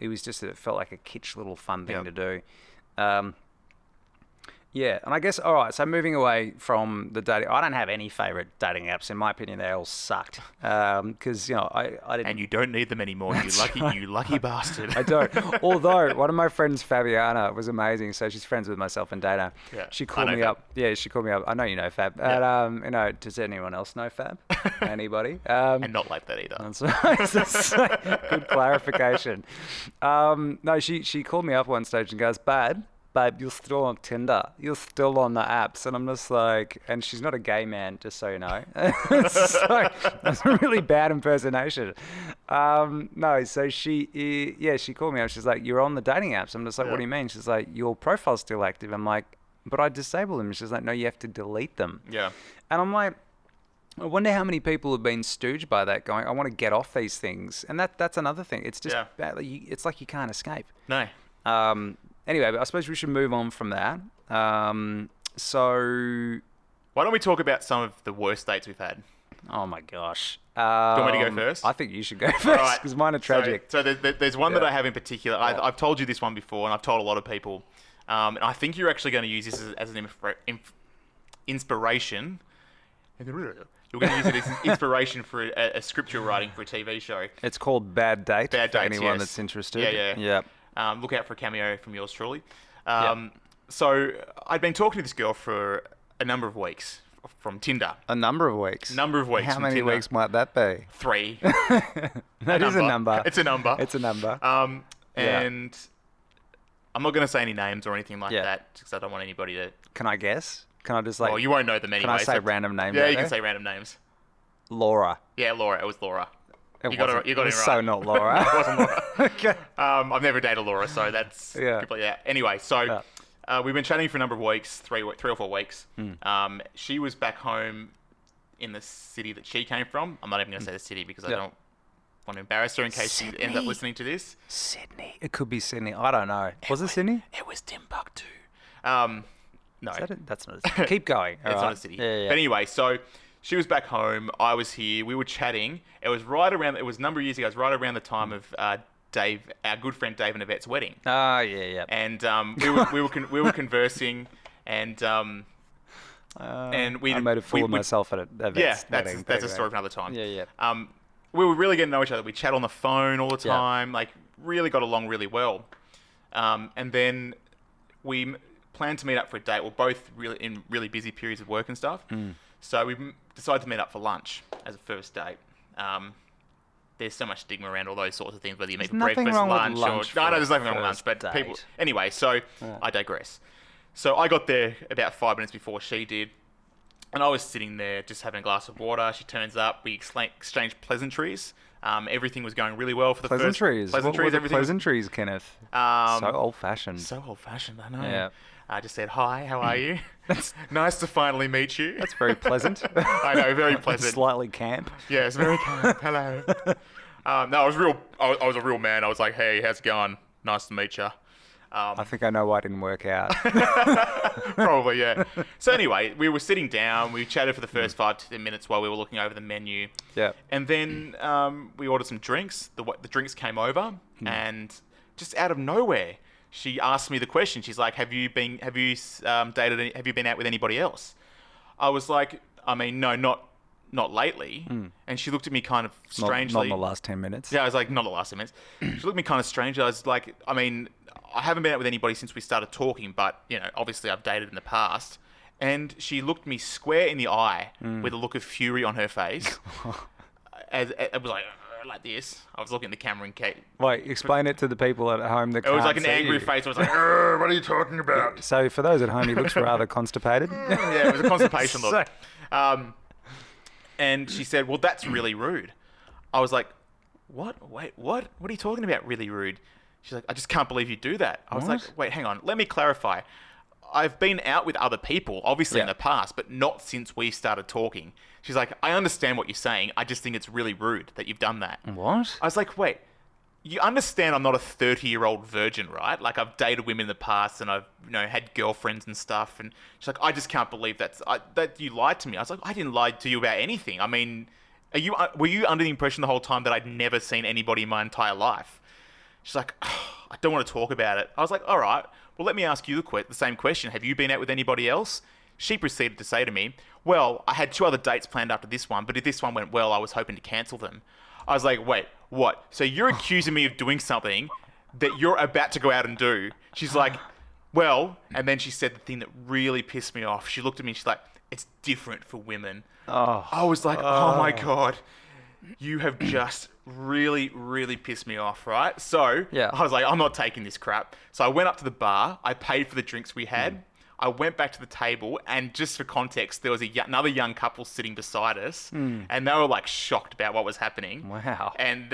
Speaker 2: It was just that it felt like a kitsch little fun thing to do. Yeah, and I guess, all right, so moving away from the dating, I don't have any favourite dating apps. In my opinion, they all sucked. Because, I didn't...
Speaker 1: And you don't need them anymore, you lucky bastard.
Speaker 2: I don't. Although, one of my friends, Fabiana, was amazing. So she's friends with myself and Dana.
Speaker 1: Yeah,
Speaker 2: She
Speaker 1: I
Speaker 2: called
Speaker 1: know
Speaker 2: me
Speaker 1: Fab.
Speaker 2: up. Yeah, she called me up. I know you know Fab.
Speaker 1: Yeah.
Speaker 2: And, does anyone else know Fab? Anybody?
Speaker 1: And not like that either.
Speaker 2: That's right. That's good clarification. No, she called me up one stage and goes, babe, you're still on Tinder. You're still on the apps. And I'm just like, and she's not a gay man, just so you know. So that's a really bad impersonation. No, so she called me up. She's like, you're on the dating apps. I'm just like, what do you mean? She's like, your profile's still active. I'm like, but I disabled them. She's like, no, you have to delete them.
Speaker 1: Yeah.
Speaker 2: And I'm like, I wonder how many people have been stooged by that, going, I want to get off these things. And that's another thing. It's just it's like you can't escape.
Speaker 1: No.
Speaker 2: Anyway, but I suppose we should move on from that. So,
Speaker 1: Why don't we talk about some of the worst dates we've had?
Speaker 2: oh my gosh.
Speaker 1: Do you want me to go first?
Speaker 2: I think you should go
Speaker 1: All
Speaker 2: first,
Speaker 1: right.
Speaker 2: because mine are tragic.
Speaker 1: So there's one that I have in particular. I've told you this one before, and I've told a lot of people. And I think you're actually going to use this as an inspiration. You're going to use it as an inspiration for a script you're writing for a TV show.
Speaker 2: It's called Bad Date.
Speaker 1: Bad
Speaker 2: for
Speaker 1: Dates,
Speaker 2: anyone
Speaker 1: yes.
Speaker 2: that's interested.
Speaker 1: Yeah.
Speaker 2: Yeah.
Speaker 1: Look out for a cameo from yours truly. So I'd been talking to this girl for a number of weeks from Tinder.
Speaker 2: A number of weeks.
Speaker 1: Number of weeks
Speaker 2: How
Speaker 1: from
Speaker 2: many
Speaker 1: Tinder.
Speaker 2: weeks might that be?
Speaker 1: 3.
Speaker 2: That is a number.
Speaker 1: It's a number.
Speaker 2: It's a number.
Speaker 1: Yeah.
Speaker 2: Yeah.
Speaker 1: I'm not going to say any names or anything like
Speaker 2: Yeah.
Speaker 1: that because I don't want anybody to.
Speaker 2: Can I guess? Can I just like?
Speaker 1: Well, you won't know them anyway.
Speaker 2: Can I say
Speaker 1: so-
Speaker 2: random names?
Speaker 1: Yeah,
Speaker 2: out
Speaker 1: you can
Speaker 2: there?
Speaker 1: say random names.
Speaker 2: Laura.
Speaker 1: Yeah, Laura. It was Laura.
Speaker 2: It
Speaker 1: You got
Speaker 2: wasn't-
Speaker 1: it. You got
Speaker 2: it
Speaker 1: it
Speaker 2: was
Speaker 1: right.
Speaker 2: so not Laura.
Speaker 1: It wasn't Laura.
Speaker 2: Okay.
Speaker 1: I've never dated Laura, so that's
Speaker 2: Yeah.
Speaker 1: completely out. Anyway, so we've been chatting for a number of weeks, 3 or 4 weeks. She was back home in the city that she came from. I'm not even going to say the city because I
Speaker 2: Yeah.
Speaker 1: don't want to embarrass her in case she ends up
Speaker 2: Sydney.
Speaker 1: listening to this.
Speaker 2: Sydney. It could be Sydney. I don't know. Was it Sydney?
Speaker 1: It was Timbuktu. No,
Speaker 2: Is that it? That's not a city. Keep going.
Speaker 1: it's not a city. But anyway, so she was back home. I was here. We were chatting. It was right around. It was a number of years ago. It was right around the time of Dave, our good friend Dave and Yvette's wedding.
Speaker 2: Ah, yeah.
Speaker 1: And we were conversing, and we
Speaker 2: I made a fool of myself at a
Speaker 1: yeah,
Speaker 2: Yvette's wedding.
Speaker 1: that's a story for another time.
Speaker 2: Yeah.
Speaker 1: We were really getting to know each other. We chat on the phone all the
Speaker 2: Yeah.
Speaker 1: time. Like really got along really well. And then we planned to meet up for a date. We're both really busy periods of work and stuff. So we decided to meet up for lunch as a first date. There's so much stigma around all those sorts of things, whether you meet for
Speaker 2: There's nothing
Speaker 1: breakfast,
Speaker 2: wrong with
Speaker 1: lunch,
Speaker 2: lunch
Speaker 1: or no,
Speaker 2: for
Speaker 1: there's nothing wrong with lunch.
Speaker 2: first
Speaker 1: But
Speaker 2: date.
Speaker 1: people anyway. So I digress. So I got there about 5 minutes before she did. And I was sitting there just having a glass of water. She turns up. We exchanged pleasantries. Everything was going really well for the
Speaker 2: Pleasantries.
Speaker 1: first...
Speaker 2: What were the
Speaker 1: everything was-
Speaker 2: pleasantries, Kenneth?
Speaker 1: Um,
Speaker 2: So old-fashioned.
Speaker 1: So old-fashioned, I know.
Speaker 2: Yeah.
Speaker 1: I just said, hi, how are you? Nice to finally meet you.
Speaker 2: That's very pleasant.
Speaker 1: I know, very pleasant.
Speaker 2: Slightly camp.
Speaker 1: Yeah, it's very kind. Hello. No, I was a real man. I was like, hey, how's it going? Nice to meet you.
Speaker 2: I think I know why it didn't work out.
Speaker 1: Probably, yeah. So anyway, we were sitting down. We chatted for the first 5 to 10 minutes while we were looking over the menu.
Speaker 2: Yeah.
Speaker 1: And then we ordered some drinks. The drinks came over, and just out of nowhere, she asked me the question. She's like, "Have you been out with anybody else?" I was like, "I mean, no, not lately." And she looked at me kind of strangely.
Speaker 2: Not in the last 10 minutes.
Speaker 1: Yeah, I was like, not the last 10 minutes. She looked at me kind of strangely. I was like, I mean, I haven't been out with anybody since we started talking, but, you know, obviously I've dated in the past. And she looked me square in the eye with a look of fury on her face. It was like this. I was looking at the camera in Kate.
Speaker 2: Wait, explain it to the people at home that
Speaker 1: It was
Speaker 2: can't
Speaker 1: like an
Speaker 2: see
Speaker 1: angry
Speaker 2: you.
Speaker 1: face. I was like, what are you talking about?
Speaker 2: So for those at home, he looks rather constipated.
Speaker 1: Yeah, it was a constipation look.
Speaker 2: So-
Speaker 1: And she said, well, that's really rude. I was like, what? Wait, what? What are you talking about, really rude? She's like, I just can't believe you do that. I was like,
Speaker 2: What?
Speaker 1: wait, hang on. Let me clarify. I've been out with other people, obviously in
Speaker 2: Yeah.
Speaker 1: the past, but not since we started talking. She's like, I understand what you're saying. I just think it's really rude that you've done that.
Speaker 2: What?
Speaker 1: I was like, wait, you understand I'm not a 30-year-old virgin, right? Like, I've dated women in the past and I've, had girlfriends and stuff. And she's like, I just can't believe that you lied to me. I was like, I didn't lie to you about anything. I mean, were you under the impression the whole time that I'd never seen anybody in my entire life? She's like, I don't want to talk about it. I was like, all right, well, let me ask you the same question. Have you been out with anybody else? She proceeded to say to me, well, I had 2 other dates planned after this one, but if this one went well, I was hoping to cancel them. I was like, wait, what? So you're accusing me of doing something that you're about to go out and do? She's like, well, and then she said the thing that really pissed me off. She looked at me and she's like, it's different for women.
Speaker 2: Oh.
Speaker 1: I was like, oh my God, you have just really, really pissed me off, right? So
Speaker 2: Yeah.
Speaker 1: I was like, I'm not taking this crap. So I went up to the bar. I paid for the drinks we had. I went back to the table, and just for context, there was another young couple sitting beside us, and they were like shocked about what was happening.
Speaker 2: Wow.
Speaker 1: And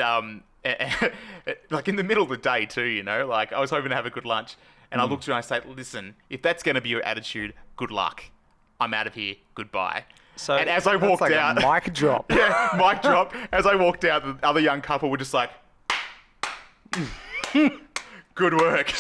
Speaker 1: like in the middle of the day too, like I was hoping to have a good lunch, and I looked at her and I said, listen, if that's going to be your attitude, good luck. I'm out of here. Goodbye.
Speaker 2: So
Speaker 1: and as I
Speaker 2: that's
Speaker 1: walked
Speaker 2: like
Speaker 1: out,
Speaker 2: a mic drop.
Speaker 1: yeah, mic drop. As I walked out, the other young couple were just like, good work.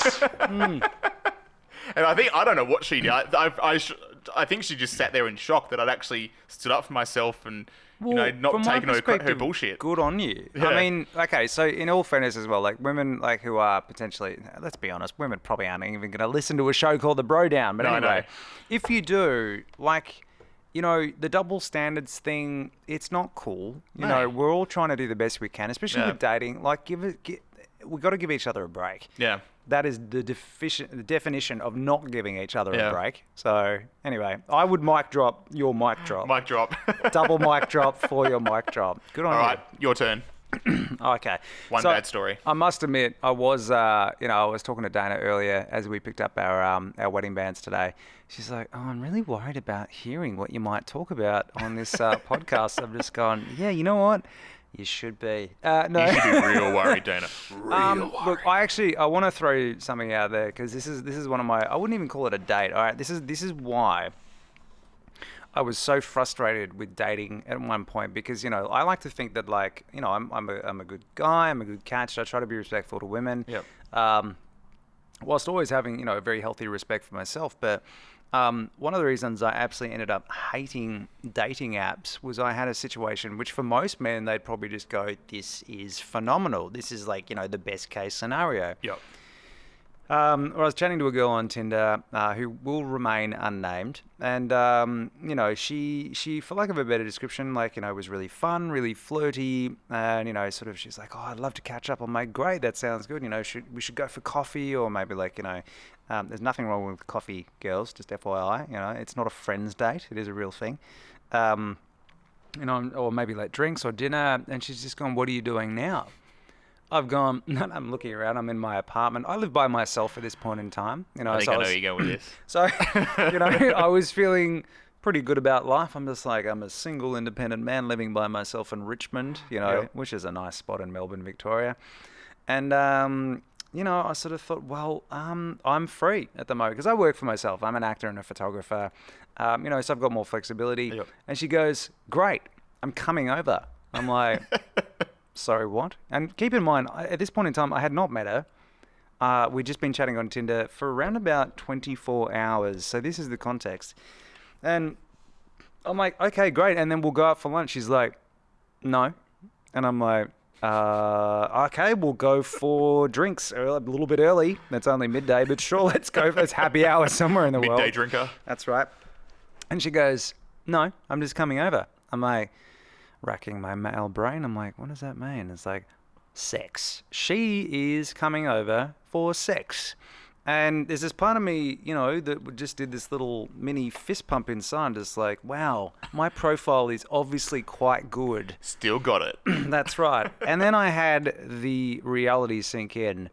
Speaker 1: And I don't know what she did. I think she just sat there in shock that I'd actually stood up for myself and, not
Speaker 2: from my
Speaker 1: taken her
Speaker 2: perspective,
Speaker 1: bullshit.
Speaker 2: Good on you.
Speaker 1: Yeah.
Speaker 2: I mean, okay, so in all fairness as well, like women like who are potentially, let's be honest, women probably aren't even going to listen to a show called The Bro Down. But
Speaker 1: No, I
Speaker 2: anyway,
Speaker 1: know.
Speaker 2: if you do, like, the double standards thing, it's not cool.
Speaker 1: No.
Speaker 2: We're all trying to do the best we can, especially
Speaker 1: Yeah.
Speaker 2: with dating. Like, we've got to give each other a break.
Speaker 1: Yeah.
Speaker 2: that is the definition of not giving each other
Speaker 1: Yeah.
Speaker 2: a break. So anyway, I would mic drop your mic drop.
Speaker 1: Mic drop.
Speaker 2: Double mic drop for your mic drop. Good on
Speaker 1: All
Speaker 2: you.
Speaker 1: right, your turn.
Speaker 2: Okay.
Speaker 1: One
Speaker 2: So,
Speaker 1: bad story.
Speaker 2: I must admit, I was talking to Dana earlier as we picked up our wedding bands today. She's like, "Oh, I'm really worried about hearing what you might talk about on this podcast." I'm just going, "Yeah, you know what? You should be." No.
Speaker 1: You should be real worried, Dana.
Speaker 2: Look, I want to throw something out there because this is one of my. I wouldn't even call it a date. All right, this is why I was so frustrated with dating at one point because I like to think that I'm a good guy, I'm a good catch. I try to be respectful to women.
Speaker 1: Yep.
Speaker 2: Whilst always having a very healthy respect for myself. But one of the reasons I absolutely ended up hating dating apps was I had a situation which for most men they'd probably just go, "This is phenomenal. This is the best case scenario."
Speaker 1: Yep.
Speaker 2: I was chatting to a girl on Tinder who will remain unnamed, and she, for lack of a better description, was really fun, really flirty, and she's like, "Oh, I'd love to catch up." I'm like, "Great, that sounds good. We should go for coffee, or maybe there's nothing wrong with coffee, girls. Just FYI, it's not a friend's date; it is a real thing." Or maybe drinks or dinner, and she's just gone, "What are you doing now?" I've gone, I'm looking around, I'm in my apartment. I live by myself at this point in time.
Speaker 1: I think I know where you go with this.
Speaker 2: So, I was feeling pretty good about life. I'm just I'm a single independent man living by myself in Richmond,
Speaker 1: Yep.
Speaker 2: which is a nice spot in Melbourne, Victoria. And, I sort of thought, well, I'm free at the moment because I work for myself. I'm an actor and a photographer, so I've got more flexibility.
Speaker 1: Yep.
Speaker 2: And she goes, "Great, I'm coming over." I'm like... Sorry, what? And keep in mind, at this point in time, I had not met her. We'd just been chatting on Tinder for around about 24 hours. So this is the context. And I'm like, "Okay, great. And then we'll go out for lunch." She's like, "No." And I'm like, "Okay, we'll go for drinks a little bit early. That's only midday, but sure, let's go. It's happy hour somewhere in the world."
Speaker 1: Midday drinker.
Speaker 2: That's right. And she goes, "No, I'm just coming over." I'm like, racking my male brain. I'm like, "What does that mean?" It's like, sex. She is coming over for sex. And there's this part of me, that just did this little mini fist pump inside. Just like, wow, my profile is obviously quite good.
Speaker 1: Still got it.
Speaker 2: That's right. And then I had the reality sink in.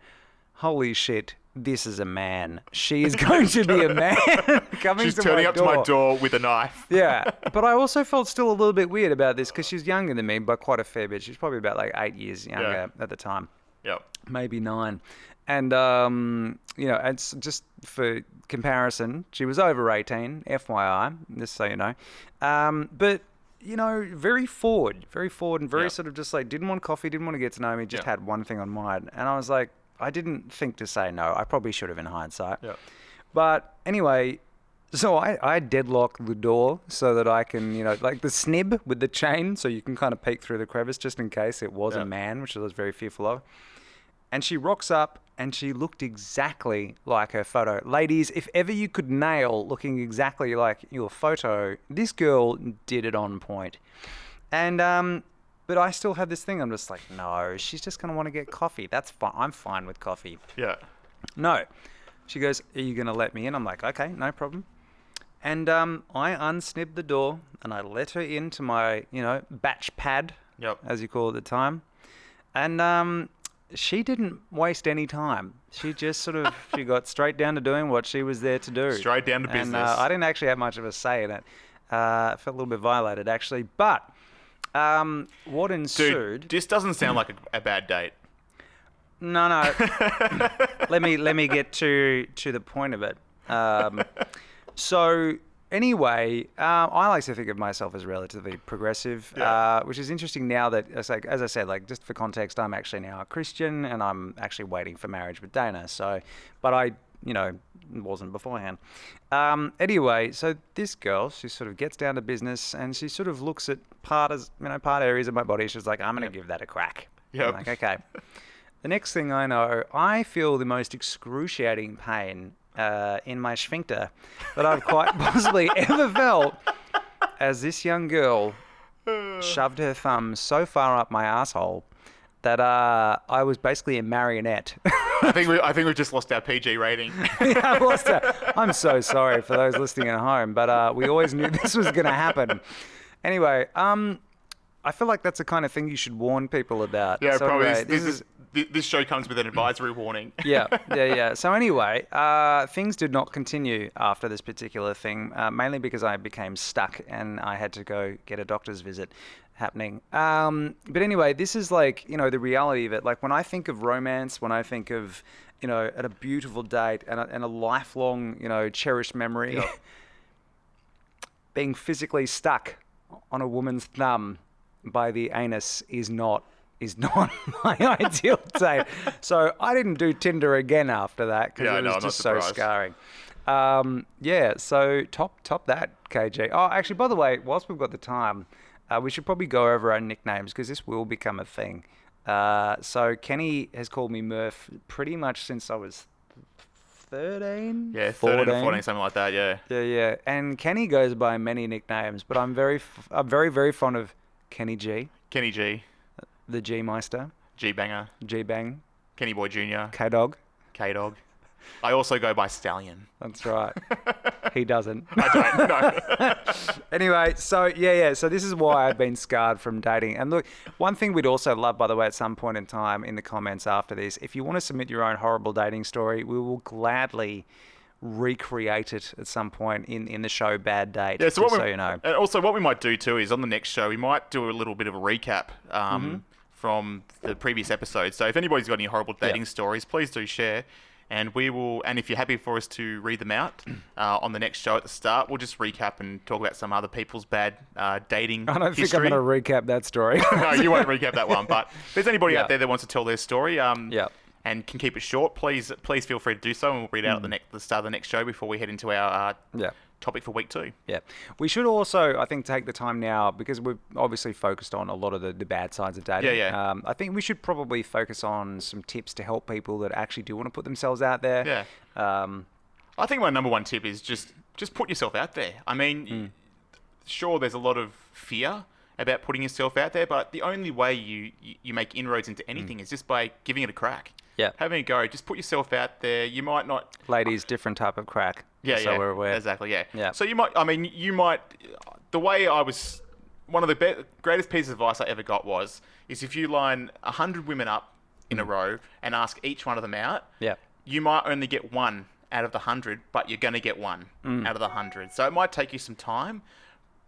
Speaker 2: Holy shit. This is a man. She is going to be a man coming
Speaker 1: She's
Speaker 2: to
Speaker 1: turning
Speaker 2: my
Speaker 1: up
Speaker 2: door.
Speaker 1: to my door with a knife.
Speaker 2: Yeah, but I also felt still a little bit weird about this because she's younger than me by quite a fair bit. She's probably about 8 years younger at the time,
Speaker 1: Yep.
Speaker 2: maybe 9. And, it's just for comparison, she was over 18, FYI, just so you know. But, very forward and very
Speaker 1: Yep.
Speaker 2: sort of just didn't want coffee, didn't want to get to know me, just
Speaker 1: Yep.
Speaker 2: had one thing on mind. And I was like, I didn't think to say no. I probably should have in hindsight.
Speaker 1: Yep.
Speaker 2: But anyway, so I deadlock the door so that I can, the snib with the chain so you can kind of peek through the crevice just in case it was a
Speaker 1: Yep.
Speaker 2: man, which I was very fearful of. And she rocks up and she looked exactly like her photo. Ladies, if ever you could nail looking exactly like your photo, this girl did it on point. And, but I still had this thing. I'm just like, no, she's just going to want to get coffee. That's fine. I'm fine with coffee.
Speaker 1: Yeah.
Speaker 2: No. She goes, "Are you going to let me in?" I'm like, "Okay, no problem." And I unsnibbed the door and I let her into my, batch pad,
Speaker 1: Yep.
Speaker 2: as you call it at the time. And she didn't waste any time. She just she got straight down to doing what she was there to do.
Speaker 1: Straight down to business.
Speaker 2: And I didn't actually have much of a say in it. I felt a little bit violated, actually. But what ensued...
Speaker 1: Dude, this doesn't sound like a bad date.
Speaker 2: No. let me get to the point of it. So anyway, I like to think of myself as relatively progressive, which is interesting now that, as I said, just for context, I'm actually now a Christian and I'm actually waiting for marriage with Dana. So, but I, wasn't beforehand. Anyway, so this girl, she sort of gets down to business and she sort of looks at part areas of my body. She's like, "I'm going to give that a crack."
Speaker 1: Yep.
Speaker 2: I'm like, okay. The next thing I know, I feel the most excruciating pain in my sphincter that I've quite possibly ever felt as this young girl shoved her thumb so far up my asshole that I was basically a marionette.
Speaker 1: I think we've just lost our PG rating.
Speaker 2: Yeah, I lost it. I'm so sorry for those listening at home, but we always knew this was going to happen. Anyway, I feel like that's the kind of thing you should warn people about.
Speaker 1: Yeah,
Speaker 2: So
Speaker 1: probably.
Speaker 2: anyway,
Speaker 1: This show comes with an advisory warning.
Speaker 2: yeah. So anyway, things did not continue after this particular thing, mainly because I became stuck and I had to go get a doctor's visit happening. But anyway, this is like, the reality of it. Like when I think of romance, when I think of, at a beautiful date and a lifelong, cherished memory, being physically stuck on a woman's thumb by the anus is not my ideal date. So I didn't do Tinder again after that because it was just so scarring. So top that, KG. Oh, actually, by the way, whilst we've got the time, we should probably go over our nicknames because this will become a thing. So Kenny has called me Murph pretty much since I was 13?
Speaker 1: Yeah, 13 or 14, something like that, yeah.
Speaker 2: Yeah. And Kenny goes by many nicknames, but I'm very, very fond of Kenny G.
Speaker 1: Kenny G.
Speaker 2: The G Meister.
Speaker 1: G Banger.
Speaker 2: G Bang.
Speaker 1: Kenny Boy Jr.
Speaker 2: K Dog.
Speaker 1: K Dog. I also go by Stallion.
Speaker 2: That's right. He doesn't.
Speaker 1: I don't, no.
Speaker 2: Anyway, so yeah. So this is why I've been scarred from dating. And look, one thing we'd also love, by the way, at some point in time in the comments after this, if you want to submit your own horrible dating story, we will gladly recreate it at some point in the show Bad Date.
Speaker 1: Yeah, so
Speaker 2: you know.
Speaker 1: And also what we might do too is on the next show, we might do a little bit of a recap from the previous episode. So if anybody's got any horrible dating stories, please do share. And we will, and if you're happy for us to read them out on the next show at the start, we'll just recap and talk about some other people's bad dating
Speaker 2: I don't
Speaker 1: history.
Speaker 2: think I'm going to recap that story.
Speaker 1: No, you won't recap that one. But if there's anybody out there that wants to tell their story and can keep it short, please feel free to do so, and we'll read out at the start of the next show before we head into our topic for week 2.
Speaker 2: Yeah. We should also, I think, take the time now, because we've obviously focused on a lot of the bad sides of dating.
Speaker 1: Yeah.
Speaker 2: I think we should probably focus on some tips to help people that actually do want to put themselves out there.
Speaker 1: Yeah. I think my number one tip is just put yourself out there. I mean, sure, there's a lot of fear about putting yourself out there, but the only way you make inroads into anything is just by giving it a crack.
Speaker 2: Yeah.
Speaker 1: Having a go. Just put yourself out there. You might not...
Speaker 2: Ladies, different type of crack.
Speaker 1: Yeah,
Speaker 2: so we're aware.
Speaker 1: Exactly, yeah.
Speaker 2: Yeah.
Speaker 1: So you might... The way I was... One of the greatest pieces of advice I ever got is if you line 100 women up in a row and ask each one of them out, you might only get one out of the 100, but you're going to get one out of the 100. So it might take you some time,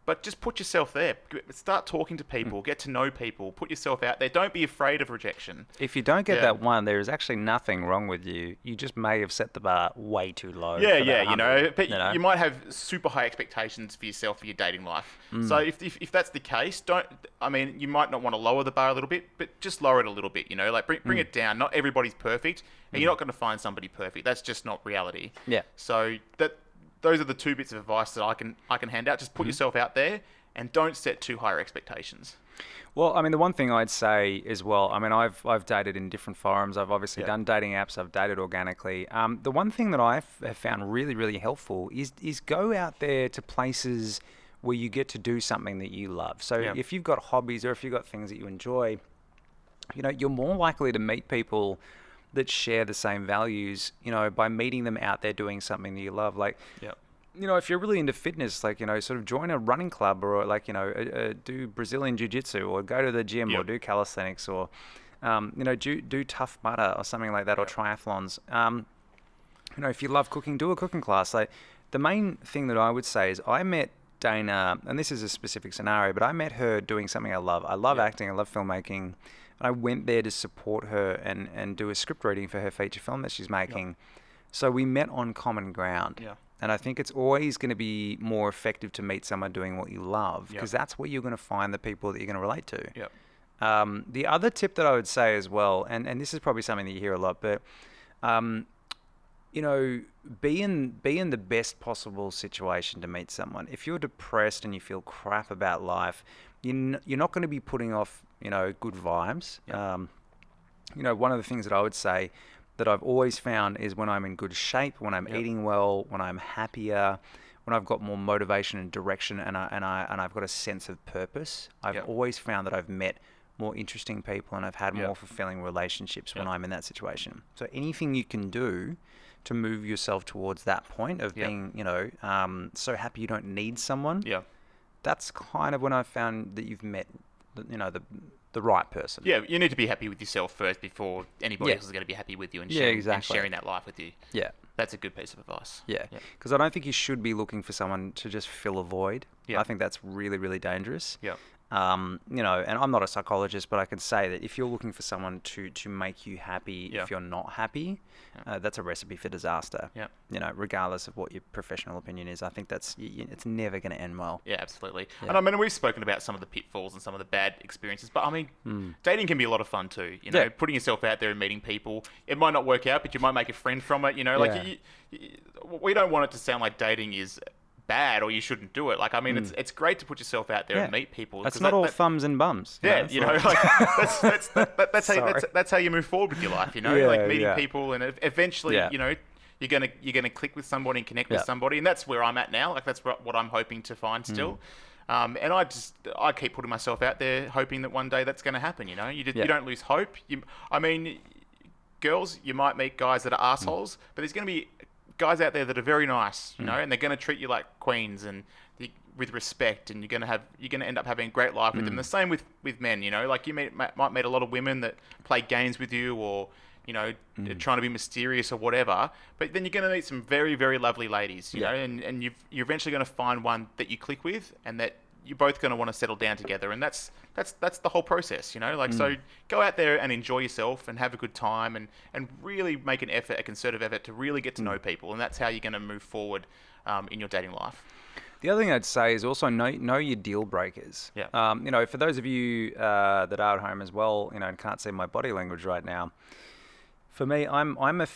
Speaker 1: but just put yourself there. Start talking to people. Get to know people. Put yourself out there. Don't be afraid of rejection.
Speaker 2: If you don't get that one, there is actually nothing wrong with you. You just may have set the bar way too low.
Speaker 1: Yeah. You might have super high expectations for yourself for your dating life. So if that's the case, you might not want to lower the bar a little bit, but just lower it a little bit. Like bring it down. Not everybody's perfect, and you're not going to find somebody perfect. That's just not reality.
Speaker 2: Yeah.
Speaker 1: So those are the 2 bits of advice that I can hand out. Just put yourself out there and don't set too high expectations.
Speaker 2: Well, I mean, the one thing I'd say as well, I mean, I've dated in different forums. I've obviously done dating apps. I've dated organically. The one thing that I have found really, really helpful is go out there to places where you get to do something that you love. So if you've got hobbies or if you've got things that you enjoy, you're more likely to meet people that share the same values, by meeting them out there doing something that you love. Like, if you're really into fitness, like, sort of join a running club or like, do Brazilian jiu-jitsu or go to the gym or do calisthenics or, do Tough Mudder or something like that or triathlons. If you love cooking, do a cooking class. Like, the main thing that I would say is I met Dana, and this is a specific scenario, but I met her doing something I love. I love acting. I love filmmaking. I went there to support her and do a script reading for her feature film that she's making. So we met on common ground.
Speaker 1: Yeah.
Speaker 2: And I think it's always going to be more effective to meet someone doing what you love, because that's where you're going to find the people that you're going to relate to.
Speaker 1: Yeah.
Speaker 2: The other tip that I would say as well, and this is probably something that you hear a lot, but be in the best possible situation to meet someone. If you're depressed and you feel crap about life, you're not going to be putting off good vibes. One of the things that I would say that I've always found is when I'm in good shape, when I'm eating well, when I'm happier, when I've got more motivation and direction, and I've got a sense of purpose. I've always found that I've met more interesting people and I've had more fulfilling relationships when I'm in that situation. So anything you can do to move yourself towards that point of being, so happy you don't need someone.
Speaker 1: Yeah.
Speaker 2: That's kind of when I found that you've met, the right person.
Speaker 1: Yeah, you need to be happy with yourself first before anybody else is going to be happy with you and sharing that life with you.
Speaker 2: Yeah.
Speaker 1: That's a good piece of advice.
Speaker 2: Yeah, because I don't think you should be looking for someone to just fill a void.
Speaker 1: Yeah.
Speaker 2: I think that's really, really dangerous.
Speaker 1: Yeah.
Speaker 2: And I'm not a psychologist, but I can say that if you're looking for someone to make you happy, if you're not happy, that's a recipe for disaster.
Speaker 1: Yeah.
Speaker 2: Regardless of what your professional opinion is, I think it's never going to end well.
Speaker 1: Yeah, absolutely.
Speaker 2: Yeah.
Speaker 1: And I mean, we've spoken about some of the pitfalls and some of the bad experiences, but I mean, dating can be a lot of fun too. Putting yourself out there and meeting people. It might not work out, but you might make a friend from it. We don't want it to sound like dating is bad or you shouldn't do it. Like, I mean, it's great to put yourself out there and meet people.
Speaker 2: That's not all thumbs and bums.
Speaker 1: Yeah, that's how you move forward with your life. Meeting people and eventually, you're gonna click with somebody and connect with somebody, and that's where I'm at now. Like, that's what I'm hoping to find still. And I keep putting myself out there, hoping that one day that's going to happen. You don't lose hope. Girls, you might meet guys that are assholes, but there's going to be guys out there that are very nice, and they're going to treat you like queens and with respect, and you're going to end up having a great life with them. The same with men, like you might meet a lot of women that play games with you or trying to be mysterious or whatever, but then you're going to meet some very, very lovely ladies, you know, and you're eventually going to find one that you click with and that you're both going to want to settle down together, and that's the whole process, So go out there and enjoy yourself and have a good time and really make an effort, a concerted effort to really get to know people, and that's how you're going to move forward in your dating life.
Speaker 2: The other thing I'd say is also know your deal breakers.
Speaker 1: Yeah.
Speaker 2: For those of you that are at home as well, and can't see my body language right now. For me, I'm a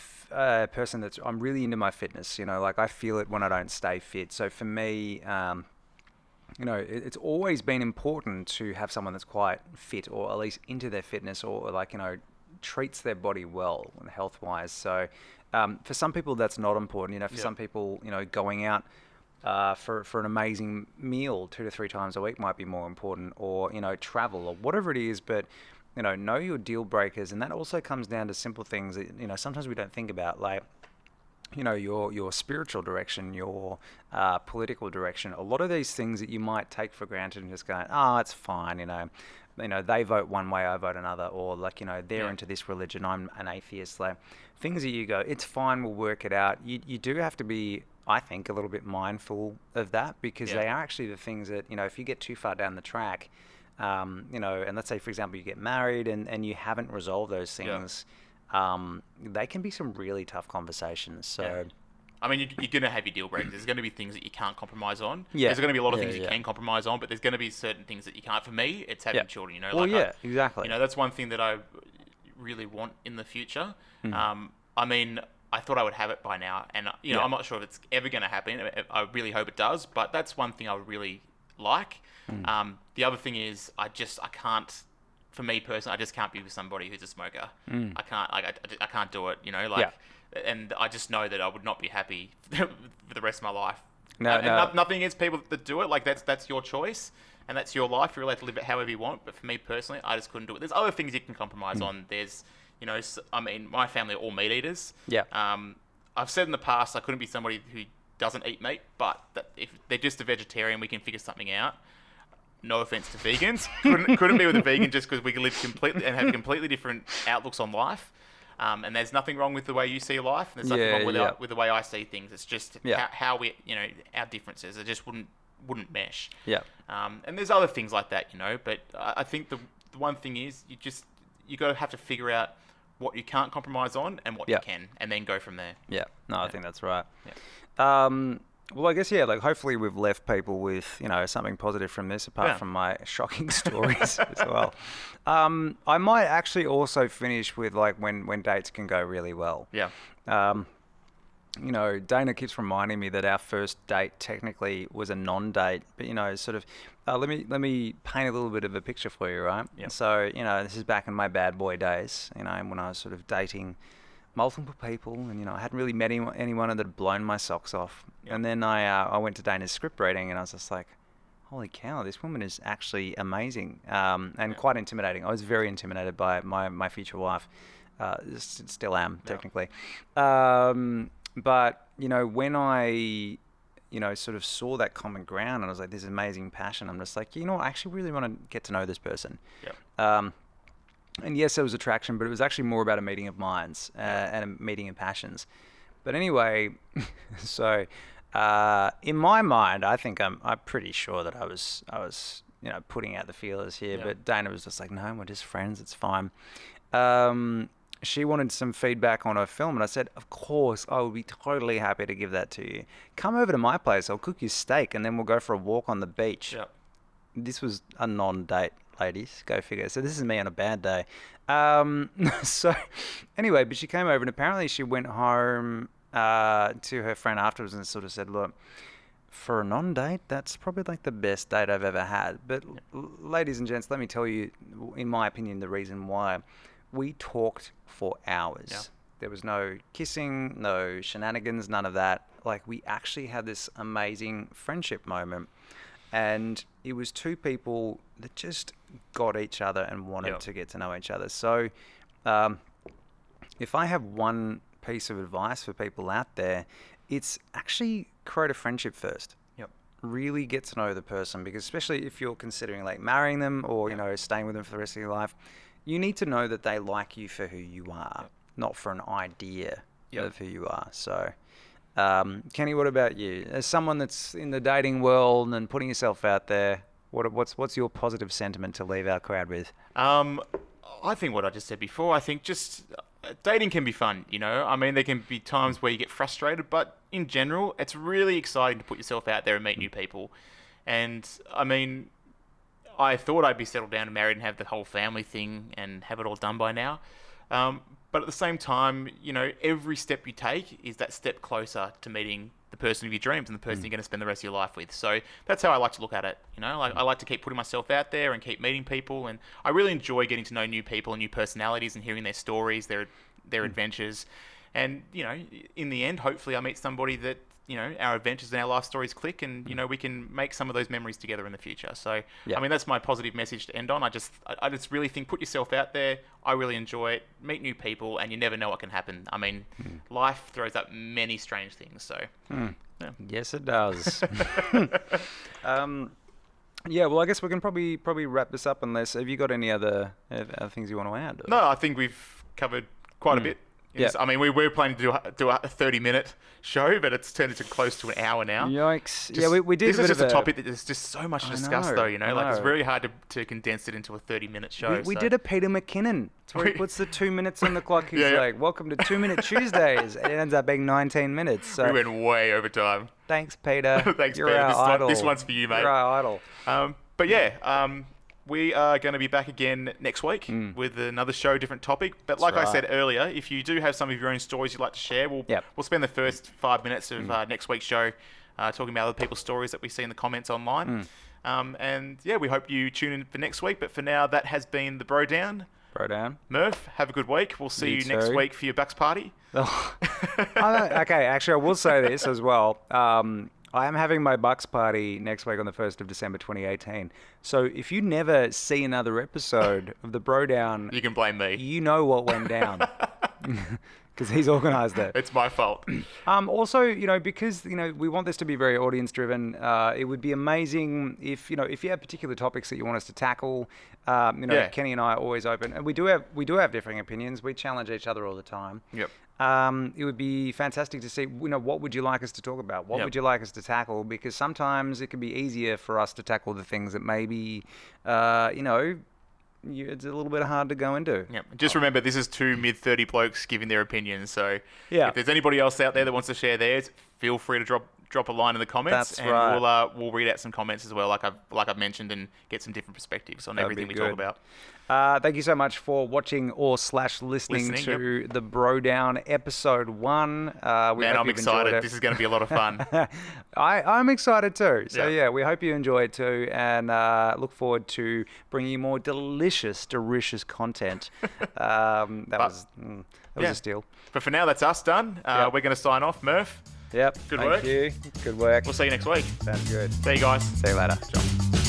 Speaker 2: person I'm really into my fitness. I feel it when I don't stay fit. So for me, it's always been important to have someone that's quite fit or at least into their fitness or treats their body well and health-wise. So for some people, that's not important. For some people, going out for an amazing meal 2 to 3 times a week might be more important, or, travel or whatever it is. But, know your deal breakers. And that also comes down to simple things that, sometimes we don't think about, like, your spiritual direction, your political direction. A lot of these things that you might take for granted and just going, it's fine, they vote one way, I vote another, or they're into this religion, I'm an atheist. Like, things that you go, it's fine, we'll work it out. You do have to be, I think, a little bit mindful of that, because they are actually the things that, if you get too far down the track, and let's say, for example, you get married and you haven't resolved those things, they can be some really tough conversations. So,
Speaker 1: I mean, you're going to have your deal breakers. There's going to be things that you can't compromise on.
Speaker 2: Yeah.
Speaker 1: There's going to be a lot of things you can compromise on, but there's going to be certain things that you can't. For me, it's having children.
Speaker 2: Exactly.
Speaker 1: That's one thing that I really want in the future. I mean, I thought I would have it by now, and I'm not sure if it's ever going to happen. I really hope it does, but that's one thing I would really like. The other thing is, I can't. For me personally, I just can't be with somebody who's a smoker. I can't. I can't do it. And I just know that I would not be happy for the rest of my life. Nothing against people that do it. Like, that's your choice and that's your life. You're allowed to live it however you want. But for me personally, I just couldn't do it. There's other things you can compromise on. There's, I mean, my family are all meat eaters.
Speaker 2: Yeah.
Speaker 1: I've said in the past I couldn't be somebody who doesn't eat meat, but if they're just a vegetarian, we can figure something out. No offense to vegans. Couldn't be with a vegan just because we can live completely and have completely different outlooks on life. And there's nothing wrong with the way you see life. And there's nothing wrong with the way I see things. It's just how we, our differences. It just wouldn't mesh.
Speaker 2: Yeah.
Speaker 1: And there's other things like that, But I think the one thing is you got to have to figure out what you can't compromise on and what you can, and then go from there.
Speaker 2: Yeah. No, I think that's right. Yeah. Well, I guess, hopefully we've left people with, something positive from this, apart from my shocking stories as well. I might actually also finish with, when dates can go really well.
Speaker 1: Yeah.
Speaker 2: Dana keeps reminding me that our first date technically was a non-date, but, sort of, let me paint a little bit of a picture for you, right?
Speaker 1: Yeah.
Speaker 2: So, this is back in my bad boy days, when I was sort of dating multiple people, and I hadn't really met anyone that had blown my socks off. Yep. And then I went to Dana's script reading, and I was just like, holy cow, this woman is actually amazing, and quite intimidating. I was very intimidated by my future wife. Still am, technically. But, when I, sort of saw that common ground and I was like, this amazing passion, I'm just like, I actually really want to get to know this person.
Speaker 1: Yep.
Speaker 2: And yes, there was attraction, but it was actually more about a meeting of minds and a meeting of passions. But anyway, so in my mind, I think I'm pretty sure that I was putting out the feelers here.
Speaker 1: Yeah.
Speaker 2: But Dana was just like, no, we're just friends. It's fine. She wanted some feedback on her film, and I said, of course, I would be totally happy to give that to you. Come over to my place. I'll cook you steak, and then we'll go for a walk on the beach.
Speaker 1: Yep.
Speaker 2: This was a non-date, ladies. Go figure. So this is me on a bad day. So anyway, but she came over, and apparently she went home to her friend afterwards and sort of said, look, for a non-date, that's probably like the best date I've ever had. But ladies and gents, let me tell you, in my opinion, the reason why. We talked for hours.
Speaker 1: Yeah.
Speaker 2: There was no kissing, no shenanigans, none of that. Like, we actually had this amazing friendship moment. And it was two people that just got each other and wanted to get to know each other. So if I have one piece of advice for people out there, it's actually create a friendship first.
Speaker 1: Yep.
Speaker 2: Really get to know the person, because especially if you're considering like marrying them or, staying with them for the rest of your life, you need to know that they like you for who you are, not for an idea of who you are. So, Kenny, what about you? As someone that's in the dating world and putting yourself out there, what's your positive sentiment to leave our crowd with?
Speaker 1: I think what I just said before, I think just dating can be fun, I mean, there can be times where you get frustrated, but in general, it's really exciting to put yourself out there and meet new people. And, I mean, I thought I'd be settled down and married and have the whole family thing and have it all done by now. But at the same time, every step you take is that step closer to meeting the person of your dreams and the person you're going to spend the rest of your life with. So that's how I like to look at it. I like to keep putting myself out there and keep meeting people. And I really enjoy getting to know new people and new personalities and hearing their stories, their adventures. And, in the end, hopefully I meet somebody that, our adventures and our life stories click and, we can make some of those memories together in the future. So, I mean, that's my positive message to end on. I just really think, put yourself out there. I really enjoy it. Meet new people, and you never know what can happen. I mean, life throws up many strange things. So, yeah.
Speaker 2: Yes, it does. Yeah, well, I guess we can probably wrap this up unless, have you got any other things you want to add? Or?
Speaker 1: No, I think we've covered quite a bit. Yes, I mean, we were planning to do a 30-minute show, but it's turned into close to an hour now.
Speaker 2: Yikes. Yeah, we did
Speaker 1: This is just a topic that there's just so much to discuss, though, Like, it's very hard to condense it into a 30-minute show.
Speaker 2: We did a Peter McKinnon. It's where he puts the 2 minutes on the clock. He's like, welcome to 2 Minute Tuesdays. And it ends up being 19 minutes. So.
Speaker 1: We went way over time.
Speaker 2: Thanks, Peter.
Speaker 1: Thanks,
Speaker 2: You're
Speaker 1: Peter.
Speaker 2: Our idol.
Speaker 1: This one's for you, mate.
Speaker 2: You're our idol.
Speaker 1: But yeah, we are going to be back again next week with another show, different topic. But like I said earlier, if you do have some of your own stories you'd like to share, we'll spend the first 5 minutes of next week's show talking about other people's stories that we see in the comments online. And yeah, we hope you tune in for next week. But for now, that has been the Bro Down.
Speaker 2: Bro Down.
Speaker 1: Murph, have a good week. We'll see you next week for your Bucks party.
Speaker 2: Okay, actually, I will say this as well. I am having my Bucks party next week on the 1st of December 2018. So if you never see another episode of the Bro Down,
Speaker 1: you can blame me.
Speaker 2: You know what went down. Because he's organised it.
Speaker 1: It's my fault.
Speaker 2: Also, because, we want this to be very audience driven, it would be amazing if you have particular topics that you want us to tackle. Kenny and I are always open. And we do have differing opinions. We challenge each other all the time.
Speaker 1: Yep.
Speaker 2: It would be fantastic to see, what would you like us to talk about? What would you like us to tackle? Because sometimes it can be easier for us to tackle the things that maybe, it's a little bit hard to go into.
Speaker 1: Yeah. Just remember, this is two mid-30 blokes giving their opinions. So
Speaker 2: if
Speaker 1: there's anybody else out there that wants to share theirs, feel free to drop a line in the comments.
Speaker 2: That's right.
Speaker 1: We'll read out some comments as well, like I've mentioned, and get some different perspectives on everything we talk about.
Speaker 2: Thank you so much for watching or listening to the Bro Down episode 1.
Speaker 1: Man, I'm excited. This is going to be a lot of fun.
Speaker 2: I'm excited too. So we hope you enjoy it too, and look forward to bringing you more delicious content. That was a steal.
Speaker 1: But for now, that's us done. We're going to sign off. Murph,
Speaker 2: Yep.
Speaker 1: Good
Speaker 2: Thank
Speaker 1: work.
Speaker 2: you. Good work.
Speaker 1: We'll see you next week.
Speaker 2: Sounds good.
Speaker 1: See you guys.
Speaker 2: See you later, John.